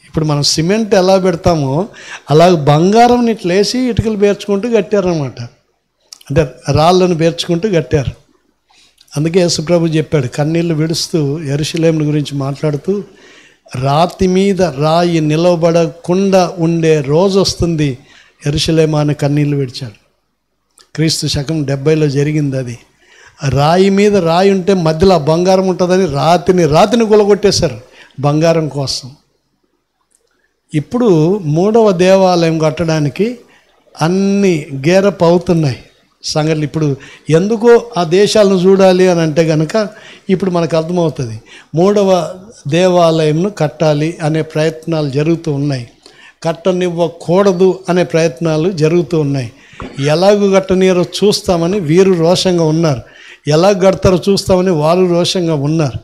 ఇప్పుడు మనం సిమెంట్ ఎలా పెడతామో అలా బంగారం ఇట్లా వేసి ఇటుకలు పేర్చుకుంటూ కట్టారనమాట. అంటే రాళ్ళను పేర్చుకుంటూ కట్టారు. అందుకే యేసుప్రభు చెప్పాడు, కన్నీళ్లు విడుస్తూ యెరూషలేము గురించి మాట్లాడుతూ, రాతి మీద రాయి నిలబడకుండా ఉండే రోజు వస్తుంది, యెరూషలేము అని కన్నీళ్లు విడిచాడు. క్రీస్తు శకం 70లో జరిగింది అది. రాయి మీద రాయి ఉంటే మధ్యలో బంగారం ఉంటుందని రాతిని కూలగొట్టేశారు బంగారం కోసం. ఇప్పుడు 3వ దేవాలయం కట్టడానికి అన్ని గేరప్ అవుతున్నాయి సంగతులు. ఇప్పుడు ఎందుకో ఆ దేశాలను చూడాలి అని అంటే కనుక ఇప్పుడు మనకు అర్థమవుతుంది. 3వ దేవాలయంను కట్టాలి అనే ప్రయత్నాలు జరుగుతూ ఉన్నాయి. కట్టనివ్వకూడదు అనే ప్రయత్నాలు జరుగుతూ ఉన్నాయి. ఎలాగూ కట్టనీయరో చూస్తామని వీరు రోషంగా ఉన్నారు, ఎలా కడతారో చూస్తామని వారు రోషంగా ఉన్నారు.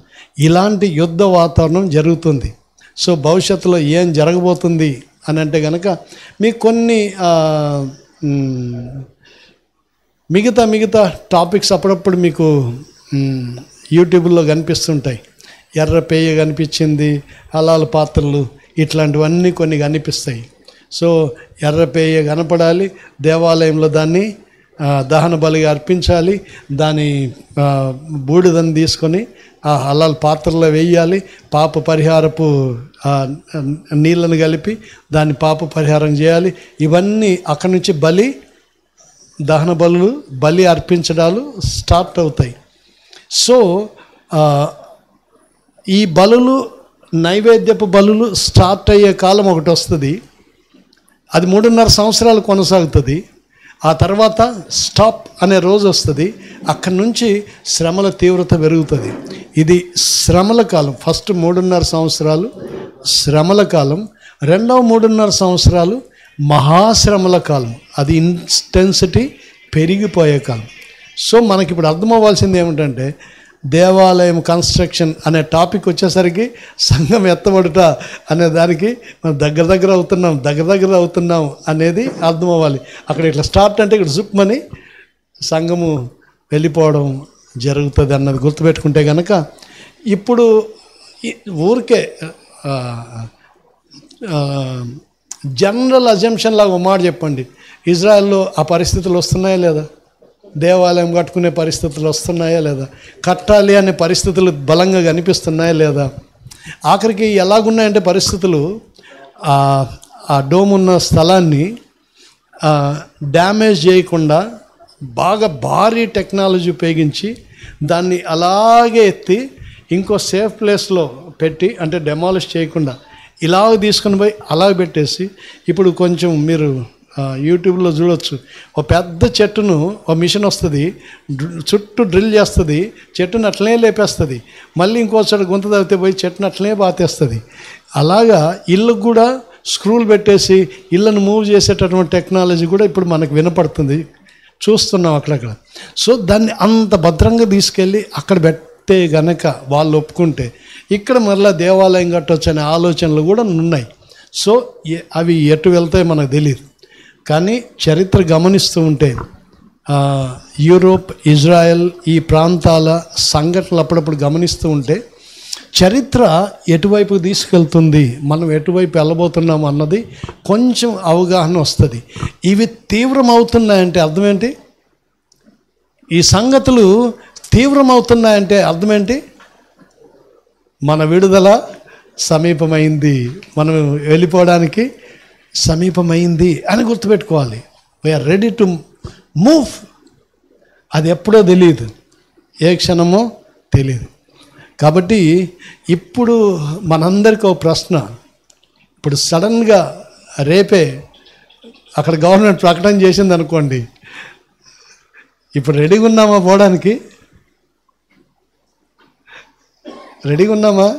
ఇలాంటి యుద్ధ వాతావరణం జరుగుతుంది. సో భవిష్యత్తులో ఏం జరగబోతుంది అని అంటే కనుక మీకు కొన్ని మిగతా టాపిక్స్ అప్పుడప్పుడు మీకు యూట్యూబ్లో కనిపిస్తుంటాయి. ఎర్ర పేయ కనిపించింది, హలాల్ పాత్రలు, ఇట్లాంటివన్నీ కొన్ని కనిపిస్తాయి. సో ఎర్ర పేయ కనపడాలి, దేవాలయంలో దాన్ని దహన బలిగా అర్పించాలి, దాని బూడిదని తీసుకొని ఆ హలాల్ పాత్రలో వేయాలి, పాప పరిహారపు నీళ్ళను కలిపి దాన్ని పాప పరిహారం చేయాలి. ఇవన్నీ అక్కడి నుంచి దహన బలి అర్పించడాలు స్టార్ట్ అవుతాయి. సో ఈ బలులు, నైవేద్యపు బలులు స్టార్ట్ అయ్యే కాలం ఒకటి వస్తుంది. అది 3.5 సంవత్సరాలు కొనసాగుతుంది. ఆ తర్వాత స్టాప్ అనే రోజు వస్తుంది. అక్కడి నుంచి శ్రమల తీవ్రత పెరుగుతుంది. ఇది శ్రమల కాలం. ఫస్ట్ 3.5 సంవత్సరాలు శ్రమల కాలం, రెండవ 3.5 సంవత్సరాలు మహాశ్రమల కాలం. అది ఇంటెన్సిటీ పెరిగిపోయే కాలం. సో మనకి ఇప్పుడు అర్థమవ్వాల్సింది ఏమిటంటే, దేవాలయం కన్స్ట్రక్షన్ అనే టాపిక్ వచ్చేసరికి సంఘం ఎత్తబడుట అనే దానికి మనం దగ్గర అవుతున్నాం అనేది అర్థం అవ్వాలి. అక్కడ ఇట్లా స్టార్ట్ అంటే ఇక్కడ జుప్మని సంఘము వెళ్ళిపోవడం జరుగుతుంది అన్నది గుర్తుపెట్టుకుంటే కనుక, ఇప్పుడు ఊరికే జనరల్ అజంప్షన్ లాగా ఒక మాట చెప్పండి, ఇజ్రాయెల్లో ఆ పరిస్థితులు వస్తున్నాయా లేదా? దేవాలయం కట్టుకునే పరిస్థితులు వస్తున్నాయా లేదా? కట్టాలి అనే పరిస్థితులు బలంగా కనిపిస్తున్నాయా లేదా? ఆఖరికి ఎలాగున్నాయంటే పరిస్థితులు, ఆ డోమ్ ఉన్న స్థలాన్ని డ్యామేజ్ చేయకుండా బాగా భారీ టెక్నాలజీ ఉపయోగించి దాన్ని అలాగే ఎత్తి ఇంకో సేఫ్ ప్లేస్లో పెట్టి, అంటే డెమాలిష్ చేయకుండా ఇలాగ తీసుకుని పోయి అలాగ పెట్టేసి, ఇప్పుడు కొంచెం మీరు యూట్యూబ్లో చూడవచ్చు, ఒక పెద్ద చెట్టును ఒక మిషన్ వస్తుంది, చుట్టూ డ్రిల్ చేస్తుంది, చెట్టును అట్లనే లేపేస్తుంది, మళ్ళీ ఇంకోసారి గుంత తగ్గితే పోయి చెట్టును అట్లనే బాతేస్తుంది. అలాగా ఇళ్ళకు కూడా స్క్రూలు పెట్టేసి ఇళ్ళను మూవ్ చేసేటటువంటి టెక్నాలజీ కూడా ఇప్పుడు మనకు వినపడుతుంది, చూస్తున్నాం అక్కడక్కడ. సో దాన్ని అంత భద్రంగా తీసుకెళ్ళి అక్కడ పెట్టే గనక వాళ్ళు ఒప్పుకుంటే ఇక్కడ మరలా దేవాలయం కట్టవచ్చు అనే ఆలోచనలు కూడా ఉన్నాయి. సో అవి ఎటు వెళ్తాయో మనకు తెలియదు. కానీ చరిత్ర గమనిస్తూ ఉంటే యూరోప్, ఇజ్రాయెల్ ఈ ప్రాంతాల సంఘటనలు అప్పుడప్పుడు గమనిస్తూ ఉంటే చరిత్ర ఎటువైపు తీసుకెళ్తుంది, మనం ఎటువైపు వెళ్ళబోతున్నాము అన్నది కొంచెం అవగాహన వస్తుంది. ఇవి తీవ్రమవుతున్నాయంటే అర్థం ఏంటి? ఈ సంగతులు తీవ్రమవుతున్నాయంటే అర్థం ఏంటి? మన విడుదల సమీపమైంది, మనం వెళ్ళిపోవడానికి సమీపమైంది అని గుర్తుపెట్టుకోవాలి. We are ready to move. అది ఎప్పుడో తెలియదు, ఏ క్షణమో తెలియదు. కాబట్టి ఇప్పుడు మనందరికీ ఒక ప్రశ్న, ఇప్పుడు సడన్గా రేపే అక్కడ గవర్నమెంట్ ప్రకటన చేసింది అనుకోండి, ఇప్పుడు రెడీగా ఉన్నామా పోవడానికి? రెడీగా ఉన్నామా?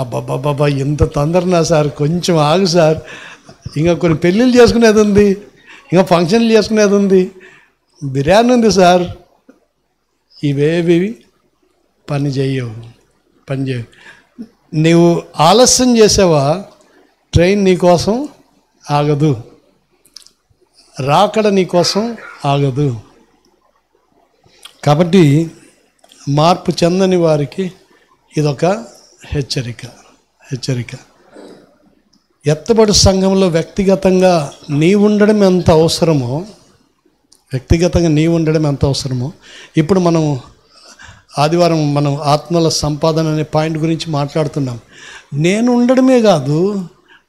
అబ్బాబ్బాబ్బా ఎంత తొందరనా సార్, కొంచెం ఆగు సార్, ఇంకా కొన్ని పెళ్ళిళ్ళు చేసుకునేది ఉంది, ఇంకా ఫంక్షన్లు చేసుకునేది ఉంది, బిర్యానీ ఉంది సార్. ఇవేవి పని చేయవు. నీవు ఆలస్యం చేసావా, ట్రైన్ నీకోసం ఆగదు, రాకడ నీకోసం ఆగదు. కాబట్టి మార్పు చెందని వారికి ఇదొక హెచ్చరిక. ఎత్తబడి సంఘంలో వ్యక్తిగతంగా నీ ఉండడం ఎంత అవసరమో, ఇప్పుడు మనం ఆదివారం మనం ఆత్మల సంపాదన అనే పాయింట్ గురించి మాట్లాడుతున్నాం. నేను ఉండడమే కాదు,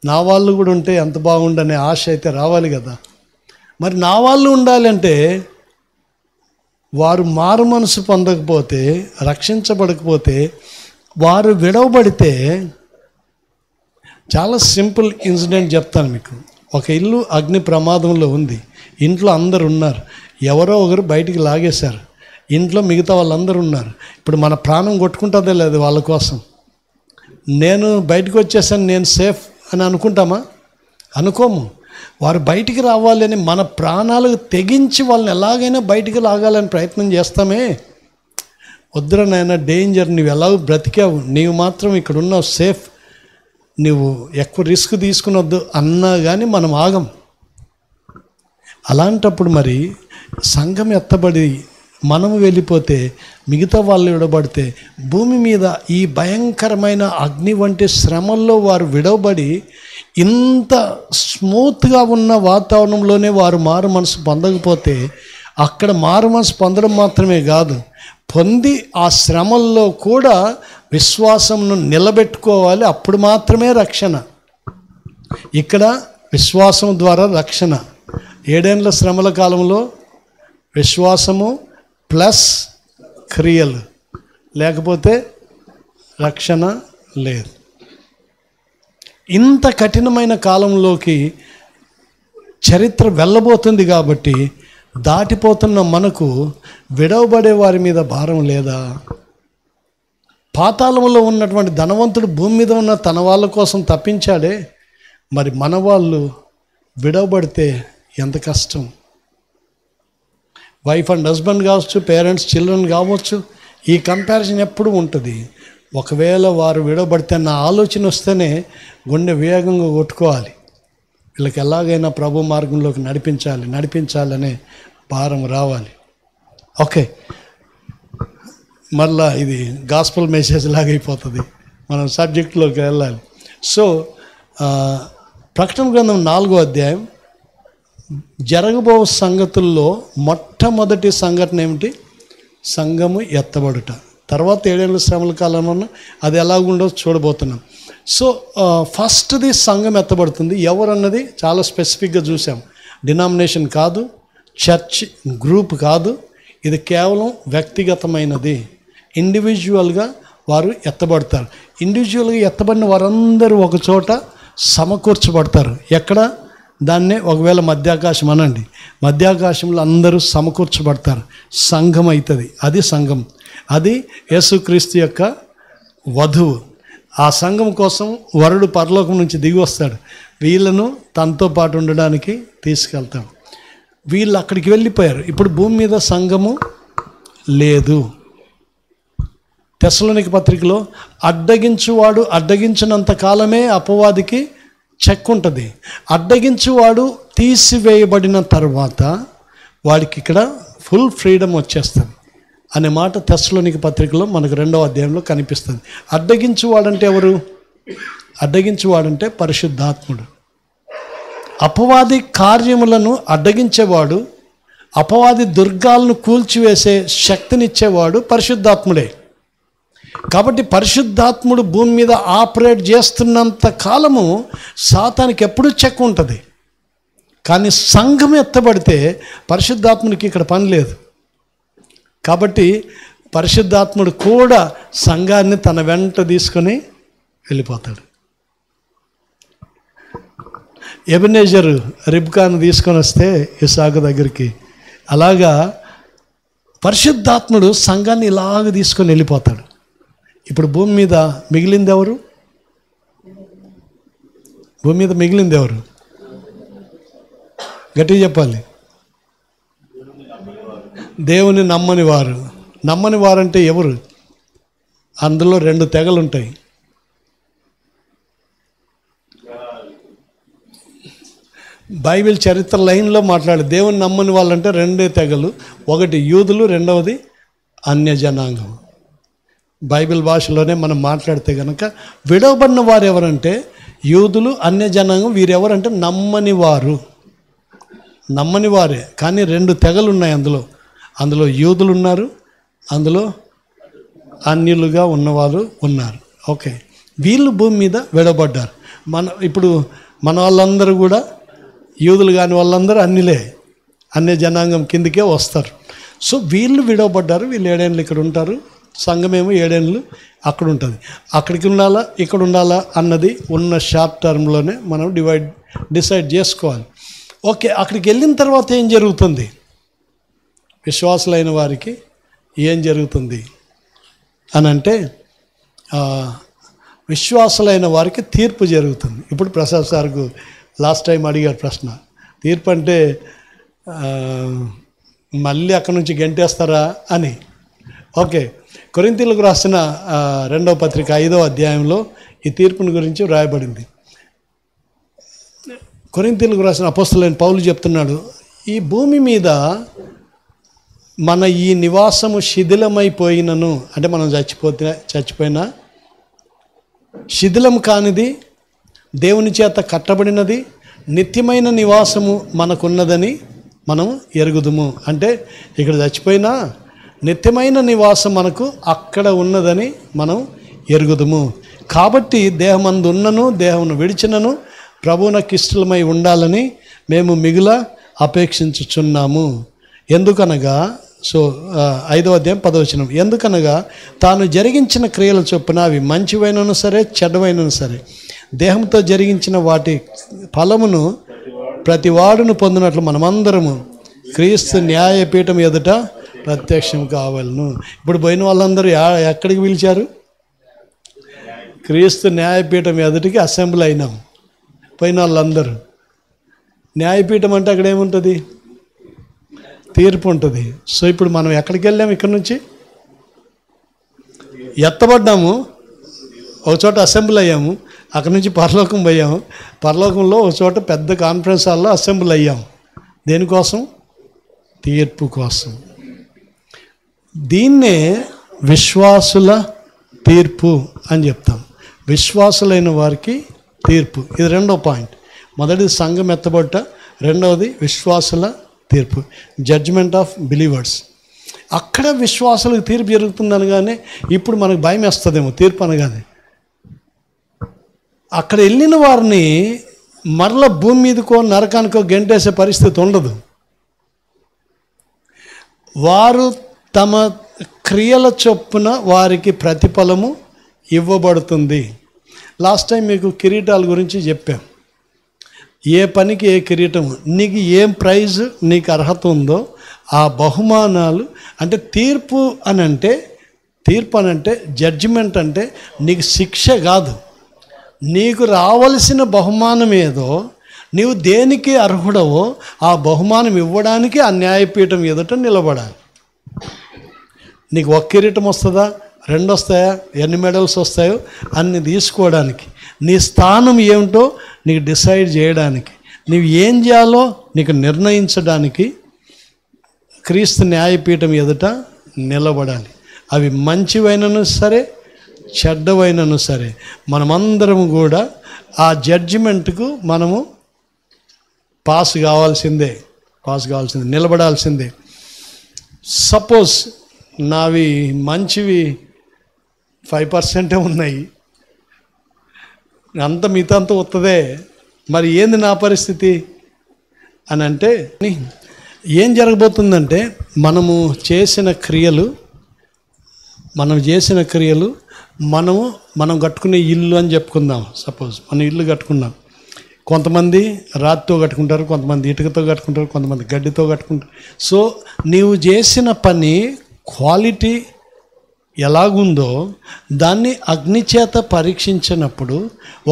నా వాళ్ళు కూడా ఉంటే ఎంత బాగుండనే ఆశ అయితే రావాలి కదా. మరి నా వాళ్ళు ఉండాలంటే వారు మారు మనసు పొందకపోతే, రక్షించబడకపోతే, వారు విడవబడితే, చాలా సింపుల్ ఇన్సిడెంట్ చెప్తాను మీకు. ఒక ఇల్లు అగ్ని ప్రమాదంలో ఉంది. ఇంట్లో అందరు ఉన్నారు. ఎవరో ఒకరు బయటికి లాగేశారు. ఇంట్లో మిగతా వాళ్ళందరూ ఉన్నారు. ఇప్పుడు మన ప్రాణం కొట్టుకుంటుందే లేదు వాళ్ళ కోసం. నేను బయటకు వచ్చేసాను, నేను సేఫ్ అని అనుకుంటామా? అనుకోము. వారు బయటికి రావాలని మన ప్రాణాలకు తెగించి వాళ్ళని ఎలాగైనా బయటికి లాగాలని ప్రయత్నం చేస్తామే. వద్దురా నాయన, డేంజర్, నువ్వు ఎలాగో బ్రతికావు, నీవు మాత్రం ఇక్కడ ఉన్నావు, సేఫ్, నువ్వు ఎక్కువ రిస్క్ తీసుకునొద్దు అన్నా కానీ మనం ఆగం. అలాంటప్పుడు మరి సంఘం ఎత్తబడి మనము వెళ్ళిపోతే, మిగతా వాళ్ళు విడబడితే, భూమి మీద ఈ భయంకరమైన అగ్ని వంటి శ్రమల్లో వారు విడవబడి ఇంత స్మూత్గా ఉన్న వాతావరణంలోనే వారు మారు మనసు పొందకపోతే, అక్కడ మారు మనసు పొందడం మాత్రమే కాదు, పొంది ఆ శ్రమల్లో కూడా విశ్వాసంను నిలబెట్టుకోవాలి. అప్పుడు మాత్రమే రక్షణ. ఇక్కడ విశ్వాసం ద్వారా రక్షణ. 7 ఏళ్ల శ్రమల కాలంలో విశ్వాసము ప్లస్ క్రియలు, లేకపోతే రక్షణ లేదు. ఇంత కఠినమైన కాలంలోకి చరిత్ర వెళ్ళబోతుంది కాబట్టి, దాటిపోతున్న మనకు విడవబడే వారి మీద భారం లేదా? పాతాళంలో ఉన్నటువంటి ధనవంతుడు భూమి మీద ఉన్న తన వాళ్ళ కోసం తప్పించాడే, మరి మన వాళ్ళు విడవబడితే ఎంత కష్టం. వైఫ్ అండ్ హస్బెండ్ కావచ్చు, పేరెంట్స్ చిల్డ్రన్ కావచ్చు, ఈ కంపారిజన్ ఎప్పుడు ఉంటుంది. ఒకవేళ వారు విడవబడితే నా ఆలోచన వస్తేనే గుండె వేగంగా కొట్టుకోవాలి. వీళ్ళకి ఎలాగైనా ప్రభు మార్గంలోకి నడిపించాలనే భారం రావాలి. ఓకే, మళ్ళా ఇది గాస్పల్ మెసేజ్ లాగా అయిపోతుంది, మనం సబ్జెక్టులోకి వెళ్ళాలి. సో ప్రకటన గ్రంథం 4వ అధ్యాయం జరగబో సంగతుల్లో మొట్టమొదటి సంఘటన ఏమిటి? సంఘము ఎత్తబడుట. తర్వాత 7 ఏళ్ల శ్రమల కాలంలో అది ఎలాగుండో చూడబోతున్నాం. సో ఫస్ట్ది సంఘం ఎత్తబడుతుంది. ఎవరన్నది చాలా స్పెసిఫిక్గా చూసాం. డినామినేషన్ కాదు, చర్చ్ గ్రూప్ కాదు, ఇది కేవలం వ్యక్తిగతమైనది. ఇండివిజువల్గా వారు ఎత్తబడతారు. ఇండివిజువల్గా ఎత్తబడిన వారందరూ ఒక చోట సమకూర్చబడతారు. ఎక్కడ? దాన్నే ఒకవేళ మధ్యాకాశం అనండి. మధ్యాకాశంలో అందరూ సమకూర్చబడతారు, సంఘం అవుతుంది. అది సంఘం. అది యేసుక్రీస్తు యొక్క వధువు. ఆ సంఘం కోసం వరుడు పరలోకం నుంచి దిగి వస్తాడు, వీళ్ళను తనతో పాటు ఉండడానికి తీసుకెళ్తాడు. వీళ్ళు అక్కడికి వెళ్ళిపోయారు. ఇప్పుడు భూమి మీద సంఘము లేదు. తెస్సలోనిక పత్రికలో అడ్డగించువాడు అడ్డగించినంత కాలమే అపవాదికి చెక్ ఉంటుంది. అడ్డగించువాడు తీసివేయబడిన తర్వాత వాడికి ఇక్కడ ఫుల్ ఫ్రీడమ్ వచ్చేస్తుంది అనే మాట తెస్సలోనిక పత్రికలో మనకు 2వ అధ్యాయంలో కనిపిస్తుంది. అడ్డగించువాడంటే ఎవరు? అడ్డగించువాడంటే పరిశుద్ధాత్ముడు. అపవాది కార్యములను అడ్డగించేవాడు, అపవాది దుర్గాలను కూల్చివేసే శక్తినిచ్చేవాడు పరిశుద్ధాత్ముడే. కాబట్టి పరిశుద్ధాత్ముడు భూమి మీద ఆపరేట్ చేస్తున్నంత కాలము సాతానికి ఎప్పుడూ చెక్ ఉంటుంది. కానీ సంఘం ఎత్తబడితే పరిశుద్ధాత్ముడికి ఇక్కడ పని లేదు. కాబట్టి పరిశుద్ధాత్ముడు కూడా సంఘాన్ని తన వెంట తీసుకొని వెళ్ళిపోతాడు. ఎబెనెజరు రిబ్కాను తీసుకొని వస్తే ఇసాకు దగ్గరికి, అలాగా పరిశుద్ధాత్ముడు సంఘాన్ని ఇలాగ తీసుకొని వెళ్ళిపోతాడు. ఇప్పుడు భూమి మీద మిగిలింది ఎవరు? భూమి మీద మిగిలింది ఎవరు? గట్టిగా చెప్పాలి. దేవుని నమ్మని వారు. నమ్మని వారంటే ఎవరు? అందులో 2 తెగలు ఉంటాయి. బైబిల్ చరిత్ర లైన్లో మాట్లాడే దేవుని నమ్మని వాళ్ళంటే 2 తెగలు. ఒకటి యూదులు, రెండవది అన్యజనాంగం. బైబిల్ భాషలోనే మనం మాట్లాడితే కనుక విడవబడిన వారు ఎవరంటే యూదులు, అన్యజనాంగం. వీరెవరంటే నమ్మని వారు. నమ్మని వారే, కానీ 2 తెగలు ఉన్నాయి అందులో యూదులు ఉన్నారు, అందులో అన్యులుగా ఉన్నవారు ఉన్నారు. ఓకే, వీళ్ళు భూమి మీద విడవబడ్డారు. ఇప్పుడు మన వాళ్ళందరూ కూడా యూదులు కాని వాళ్ళందరూ అన్య జనాంగం కిందకే వస్తారు. సో వీళ్ళు విడవబడ్డారు, వీళ్ళు 7 ఏళ్ళు ఇక్కడ ఉంటారు, సంఘమేమో 7 ఏళ్ళు అక్కడ ఉంటుంది. అక్కడికి ఉండాలా ఇక్కడ ఉండాలా అన్నది ఉన్న షార్ట్ టర్మ్లోనే మనం డిసైడ్ చేసుకోవాలి. ఓకే, అక్కడికి వెళ్ళిన తర్వాత ఏం జరుగుతుంది? విశ్వాసులైన వారికి ఏం జరుగుతుంది అని అంటే, విశ్వాసులైన వారికి తీర్పు జరుగుతుంది. ఇప్పుడు ప్రసాద్ సార్కు లాస్ట్ టైం అడిగారు ప్రశ్న, తీర్పు అంటే మళ్ళీ అక్కడి నుంచి గెంటేస్తారా అని. ఓకే, కొరింథీయులకు రాసిన 2వ పత్రిక 5వ అధ్యాయంలో ఈ తీర్పుని గురించి వ్రాయబడింది. కొరింథీయులకు రాసిన అపోస్తలుడైన పౌలు చెప్తున్నాడు, ఈ భూమి మీద మన ఈ నివాసము శిథిలమైపోయినను, అంటే మనం చచ్చిపోయినా శిథిలం కానిది, దేవుని చేత కట్టబడినది నిత్యమైన నివాసము మనకున్నదని మనం ఎరుగుదుము. అంటే ఇక్కడ చచ్చిపోయినా నిత్యమైన నివాసం మనకు అక్కడ ఉన్నదని మనం ఎరుగుదుము. కాబట్టి దేహమందు ఉన్నను దేహమును విడిచినను ప్రభువునకు ఇష్టలమై ఉండాలని మేము మిగుల అపేక్షించుచున్నాము. ఎందుకనగా 5వ అధ్యాయం 10వ వచనం, ఎందుకనగా తాను జరిగించిన క్రియల చొప్పున అవి మంచివైనను సరే చెడ్డవైనను సరే దేహంతో జరిగించిన వాటి ఫలమును ప్రతి వాడును పొందినట్లు మనమందరము క్రీస్తు న్యాయపీఠం ఎదుట ప్రత్యక్షం కావాలను. ఇప్పుడు పోయిన వాళ్ళందరూ ఎక్కడికి పిలిచారు? క్రీస్తు న్యాయపీఠం ఎదుటికి అసెంబ్లీ అయినాం. పోయిన వాళ్ళందరూ న్యాయపీఠం అంటే అక్కడ ఏముంటుంది? తీర్పు ఉంటుంది. సో ఇప్పుడు మనం ఎక్కడికి వెళ్ళాము? ఇక్కడ నుంచి ఎత్తబడ్డాము, ఒక చోట అసెంబ్లీ అయ్యాము, అక్కడి నుంచి పరలోకం పోయాము, పరలోకంలో ఒక చోట పెద్ద కాన్ఫరెన్స్ హాల్లో అసెంబ్లీ అయ్యాము. దేనికోసం? తీర్పు కోసం. దీన్నే విశ్వాసుల తీర్పు అని చెప్తాం. విశ్వాసులైన వారికి తీర్పు. ఇది 2వ పాయింట్. మొదటిది సంఘం ఎత్తబడ్డ, 2వది విశ్వాసుల తీర్పు, జడ్జిమెంట్ ఆఫ్ బిలీవర్స్. అక్కడ విశ్వాసులకు తీర్పు జరుగుతుంది అనగానే ఇప్పుడు మనకు భయం వేస్తుందేమో తీర్పు అనగానే. అక్కడ వెళ్ళిన వారిని మరల భూమి మీదకో నరకానికో గెంటేసే పరిస్థితి ఉండదు. వారు తమ క్రియల చొప్పున వారికి ప్రతిఫలము ఇవ్వబడుతుంది. లాస్ట్ టైం మీకు కిరీటాల గురించి చెప్పాం. ఏ పనికి ఏ కిరీటం, నీకు ఏం ప్రైజ్ నీకు అర్హత ఉందో ఆ బహుమానాలు. అంటే తీర్పు అనంటే జడ్జిమెంట్ అంటే నీకు శిక్ష కాదు, నీకు రావలసిన బహుమానం ఏదో, నీవు దేనికి అర్హుడవో ఆ బహుమానం ఇవ్వడానికి ఆ న్యాయపీఠం ఎదుట నిలబడాలి. నీకు 1 కిరీటం వస్తుందా, 2 వస్తాయా, ఎన్ని మెడల్స్ వస్తాయో అన్ని తీసుకోవడానికి, నీ స్థానం ఏమిటో నీకు డిసైడ్ చేయడానికి, నీవు ఏం చేయాలో నీకు నిర్ణయించడానికి క్రీస్తు న్యాయపీఠం ఎదుట నిలబడాలి. అవి మంచివైనను సరే చెడ్డవైనను సరే మనమందరము కూడా ఆ జడ్జిమెంట్కు మనము పాస్ కావాల్సిందే, నిలబడాల్సిందే. సపోజ్ నావి మంచివి 5% ఉన్నాయి, మిగతా అంతా వస్తుందే, మరి ఏంది నా పరిస్థితి అని అంటే ఏం జరగబోతుందంటే, మనం చేసిన క్రియలు మనం కట్టుకునే ఇల్లు అని చెప్పుకుందాం. సపోజ్ మనం ఇల్లు కట్టుకున్నాం. కొంతమంది రాతితో కట్టుకుంటారు, కొంతమంది ఇటుకతో కట్టుకుంటారు, కొంతమంది గడ్డితో కట్టుకుంటారు. సో నీవు చేసిన పని క్వాలిటీ ఎలాగుందో దాన్ని అగ్ని చేత పరీక్షించినప్పుడు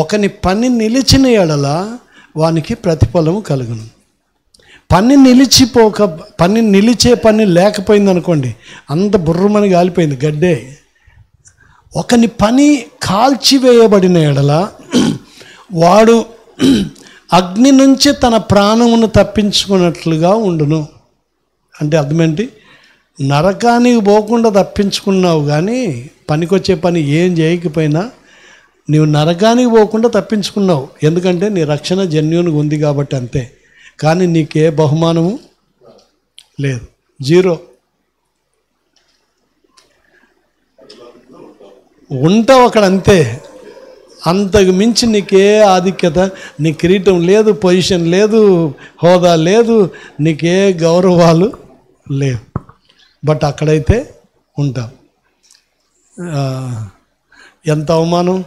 ఒకని పని నిలిచిన ఎడల వానికి ప్రతిఫలము కలుగును. పని నిలిచే పని లేకపోయింది అనుకోండి, అంత బుర్రమని కాలిపోయింది గడ్డే. ఒకని పని కాల్చివేయబడిన ఎడల వాడు అగ్ని నుంచి తన ప్రాణమును తప్పించుకున్నట్లుగా ఉండును. అంటే అర్థమేంటి? నరకానికి పోకుండా తప్పించుకున్నావు, కానీ పనికొచ్చే పని ఏం చేయకపోయినా నీవు నరకానికి పోకుండా తప్పించుకున్నావు. ఎందుకంటే నీ రక్షణ జెన్యూన్గా ఉంది కాబట్టి అంతే. కానీ నీకే బహుమానము లేదు, 0. ఉంటావు అక్కడ అంతే. అంతకు మించి నీకే ఆధిక్యత, నీ కిరీటం లేదు, పొజిషన్ లేదు, హోదా లేదు, నీకే గౌరవాలు లేవు. బట్ అక్కడైతే ఉంటాం. ఎంత అవమానం!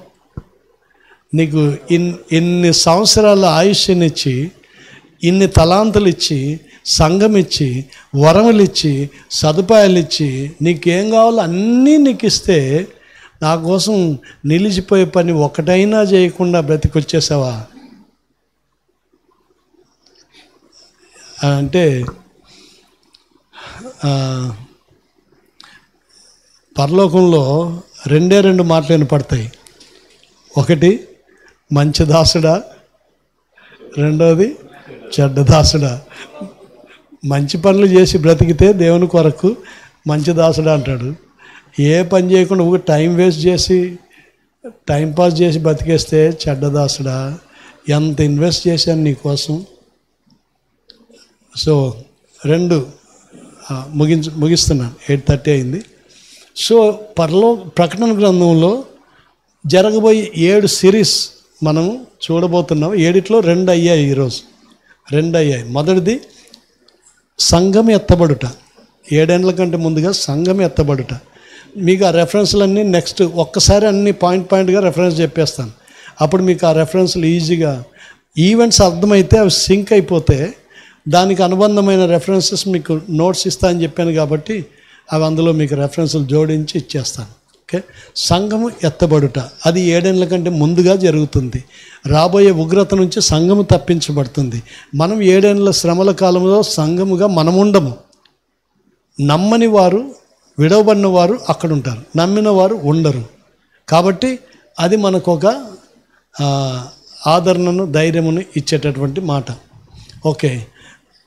నీకు ఇన్ని సంవత్సరాల ఆయుష్నిచ్చి, ఇన్ని తలాంతులు ఇచ్చి, సంఘం ఇచ్చి, వరములు ఇచ్చి, సదుపాయాలు ఇచ్చి, నీకేం కావాలో అన్నీ నీకు ఇస్తే నా కోసం నిలిచిపోయే పని ఒకటైనా చేయకుండా బ్రతికొచ్చేసావా అంటే పరలోకంలో రెండు మాటలు వినపడతాయి. ఒకటి మంచి దాసుడా, రెండోది చెడ్డ దాసుడా. మంచి పనులు చేసి బ్రతికితే దేవుని కొరకు మంచి దాసుడా అంటాడు. ఏ పని చేయకుండా ఒక టైం వేస్ట్ చేసి టైంపాస్ చేసి బతికేస్తే చెడ్డ దాసుడా. ఎంత ఇన్వెస్ట్ చేశాను నీకోసం. సో ముగిస్తున్నాను, 8:30 అయింది. సో ప్రకటన గ్రంథంలో జరగబోయే 7 సిరీస్ మనం చూడబోతున్నాం. 7లో 2 అయ్యాయి, ఈరోజు 2 అయ్యాయి. మొదటిది సంఘం ఎత్తబడుట. 7 ఏళ్ల కంటే ముందుగా సంఘం ఎత్తబడుట. మీకు ఆ రెఫరెన్స్లన్నీ నెక్స్ట్ ఒక్కసారి అన్ని పాయింట్గా రెఫరెన్స్ చెప్పేస్తాను. అప్పుడు మీకు ఆ రెఫరెన్స్లు ఈజీగా ఈవెంట్స్ అర్థమైతే అవి సింక్ అయిపోతే దానికి అనుబంధమైన రెఫరెన్సెస్ మీకు నోట్స్ ఇస్తా అని చెప్పాను కాబట్టి అవి అందులో మీకు రెఫరెన్సులు జోడించి ఇచ్చేస్తాను. ఓకే. సంఘము ఎత్తబడుట అది 7 ఏళ్ల కంటే ముందుగా జరుగుతుంది. రాబోయే ఉగ్రత నుంచి సంఘము తప్పించబడుతుంది. మనం 7 ఏళ్ల శ్రమల కాలంలో సంఘముగా మనం ఉండము. నమ్మని వారు, విడవబడిన వారు అక్కడ ఉంటారు, నమ్మిన వారు ఉండరు. కాబట్టి అది మనకు ఒక ఆదరణను, ధైర్యమును ఇచ్చేటటువంటి మాట. ఓకే.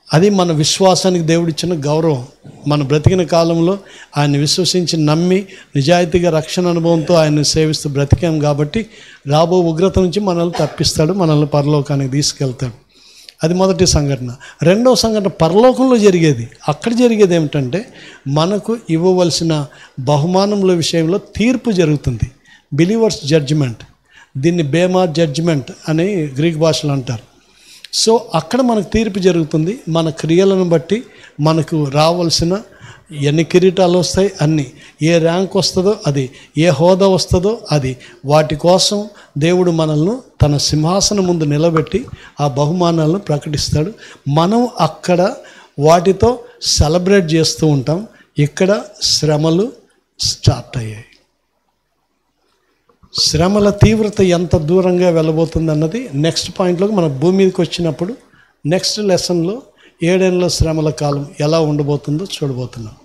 అది మన విశ్వాసానికి దేవుడిచ్చిన గౌరవం. మన బ్రతికిన కాలంలో ఆయన విశ్వసించి నమ్మి నిజాయితీగా రక్షణ అనుభవంతో ఆయన్ని సేవిస్తూ బ్రతికాం కాబట్టి రాబో ఉగ్రత నుంచి మనల్ని తప్పిస్తాడు, మనల్ని పరలోకానికి తీసుకెళ్తాడు. అది మొదటి సంఘటన. రెండవ సంఘటన పరలోకంలో జరిగేది. అక్కడ జరిగేది ఏమిటంటే మనకు ఇవ్వవలసిన బహుమానముల విషయంలో తీర్పు జరుగుతుంది. Believers judgement. దీన్ని బేమా జడ్జిమెంట్ అని గ్రీక్ భాషలో అంటారు. సో అక్కడ మనకు తీర్పు జరుగుతుంది. మన క్రియలను బట్టి మనకు రావాల్సిన ఎన్ని కిరీటాలు వస్తాయి అన్నీ, ఏ ర్యాంక్ వస్తుందో అది, ఏ హోదా వస్తుందో అది, వాటి కోసం దేవుడు మనల్ని తన సింహాసనం ముందు నిలబెట్టి ఆ బహుమానాలను ప్రకటిస్తాడు. మనం అక్కడ వాటితో సెలబ్రేట్ చేస్తూ ఉంటాం. ఇక్కడ శ్రమలు స్టార్ట్ అయ్యాయి. శ్రమల తీవ్రత ఎంత దూరంగా వెళ్ళబోతుంది అన్నది నెక్స్ట్ పాయింట్లోకి మన భూమి మీదకి వచ్చినప్పుడు నెక్స్ట్ లెసన్లో 7 ఏళ్ల శ్రమల కాలం ఎలా ఉండబోతుందో చూడబోతున్నాం.